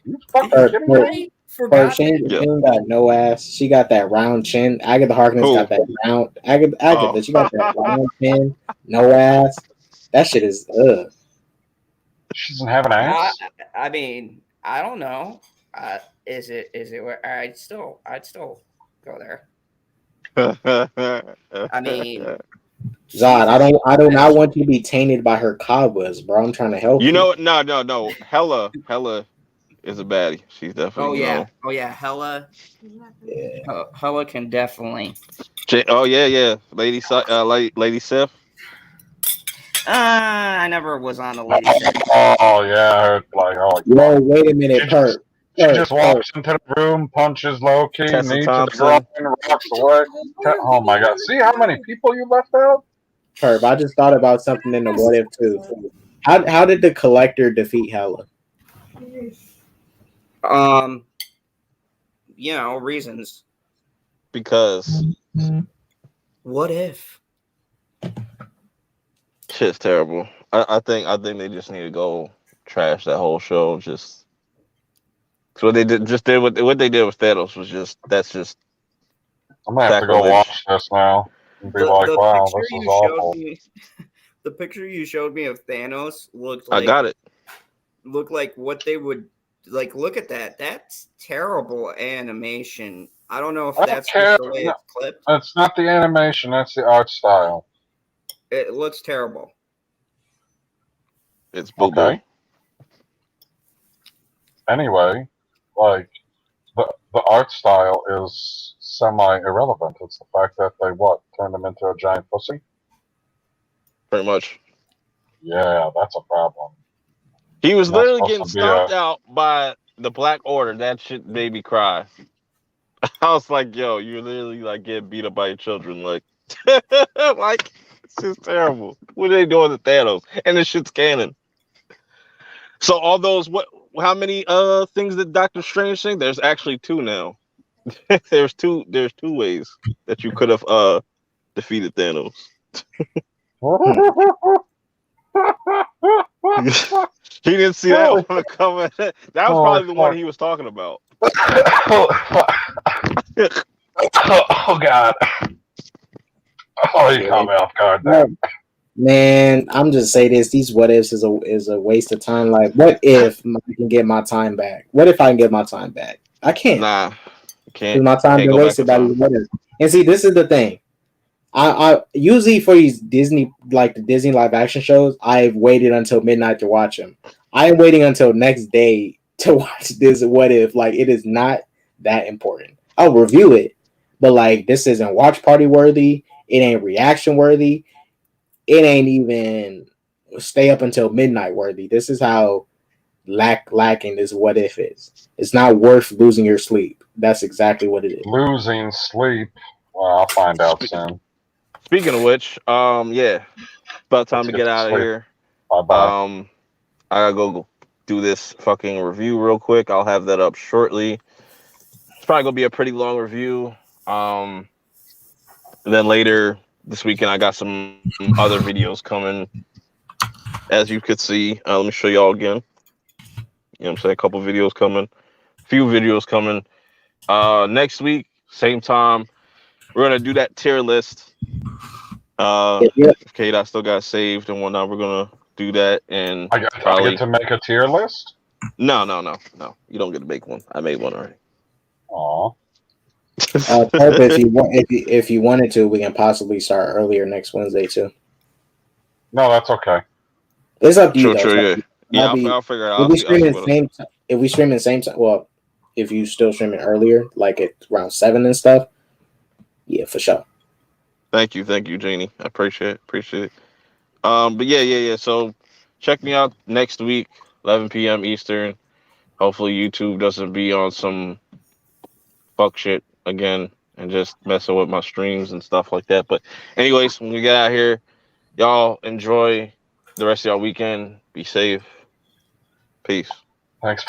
You fucking kidding me? Her, she ain't got no ass. She got that round chin. Agatha Harkness Who? got that round. Agatha, she got that round chin, no ass. That shit is She doesn't have an ass. I mean, I don't know. Is it where I'd still go there. I mean, Zod, I do not want you to be tainted by her cobwebs, bro. I'm trying to help you. No. Hella is a baddie. She's definitely. Oh yeah. Hella. Yeah. Hella can definitely. Yeah. Lady Sif. I never was on the lady. Oh yeah, Whoa, wait a minute, Purp. She just walks into the room, punches Loki, Tessa knees to the Thompson. groin, walks away. Oh my God! See how many people you left out? Purp, I just thought about something in the what if too. How did the Collector defeat Hela? Reasons. Because What if? shit's terrible. I think they just need to go trash that whole show. Just so what they did what they did with Thanos was that's just. I'm gonna have to go watch this now and be like, wow, this is awful. The picture you showed me of Thanos looked I got it. Looked like what they would like. Look at that. That's terrible animation. I don't know if that's just the way it's clipped. It's not the animation. That's the art style. It looks terrible. It's boo boo. Okay. Anyway, like the art style is semi-irrelevant. It's the fact that they turned him into a giant pussy. Pretty much. Yeah, that's a problem. He was literally getting stomped out by the Black Order. That shit made me cry. I was like, yo, you're literally like getting beat up by your children. Like, like it's just terrible. What are they doing to Thanos? And this shit's canon. So all those how many things did Doctor Strange think? There's actually 2 now. there's two ways that you could have defeated Thanos. He didn't see that one coming. That was probably the one he was talking about. Oh God! Oh, you caught me off guard there. Man, I'm just say this: these what ifs is a waste of time. Like, what if I can get my time back? What if I can get my time back? I can't, Nah, because my time can't been go back in wasted by time. these what ifs. And see, this is the thing. I usually for these Disney like the Disney live action shows, I've waited until midnight to watch them. I am waiting until next day to watch this. What if like it is not that important? I'll review it, but like this isn't watch party worthy. It ain't reaction worthy. It ain't even stay up until midnight worthy. This is how lacking this what if is. It's not worth losing your sleep. That's exactly what it is. Losing sleep. Well, I'll find out Spe- soon. Speaking of which, yeah, about time Let's to get get to out of sleep. here. Bye bye. Um, I gotta go do this fucking review real quick. I'll have that up shortly. It's probably gonna be a pretty long review. Um, and then later this weekend, I got some other videos coming. As you could see, let me show y'all again. You know what I'm saying? A couple videos coming, few videos coming. Next week, same time, we're gonna do that tier list. Yeah, If Kate I still got saved and whatnot, we're gonna do that and I get probably to make a tier list. no. You don't get to make one. I made one already. Aw. Purp, if you wanted to, we can possibly start earlier next Wednesday too. No, that's okay. It's up to you though. Sure, So yeah, I'll yeah. be I'll figure it out. if we I'll see streaming what. same if we streaming same time. Well, if you still streaming earlier, like at around 7 and stuff, yeah, for sure. Thank you, Jeannie. I appreciate it. But yeah. So check me out next week, 11 p.m. Eastern. Hopefully YouTube doesn't be on some fuck shit again and just messing with my streams and stuff like that. But anyways, when we get out here, y'all enjoy the rest of y'all weekend. Be safe. Peace. Thanks for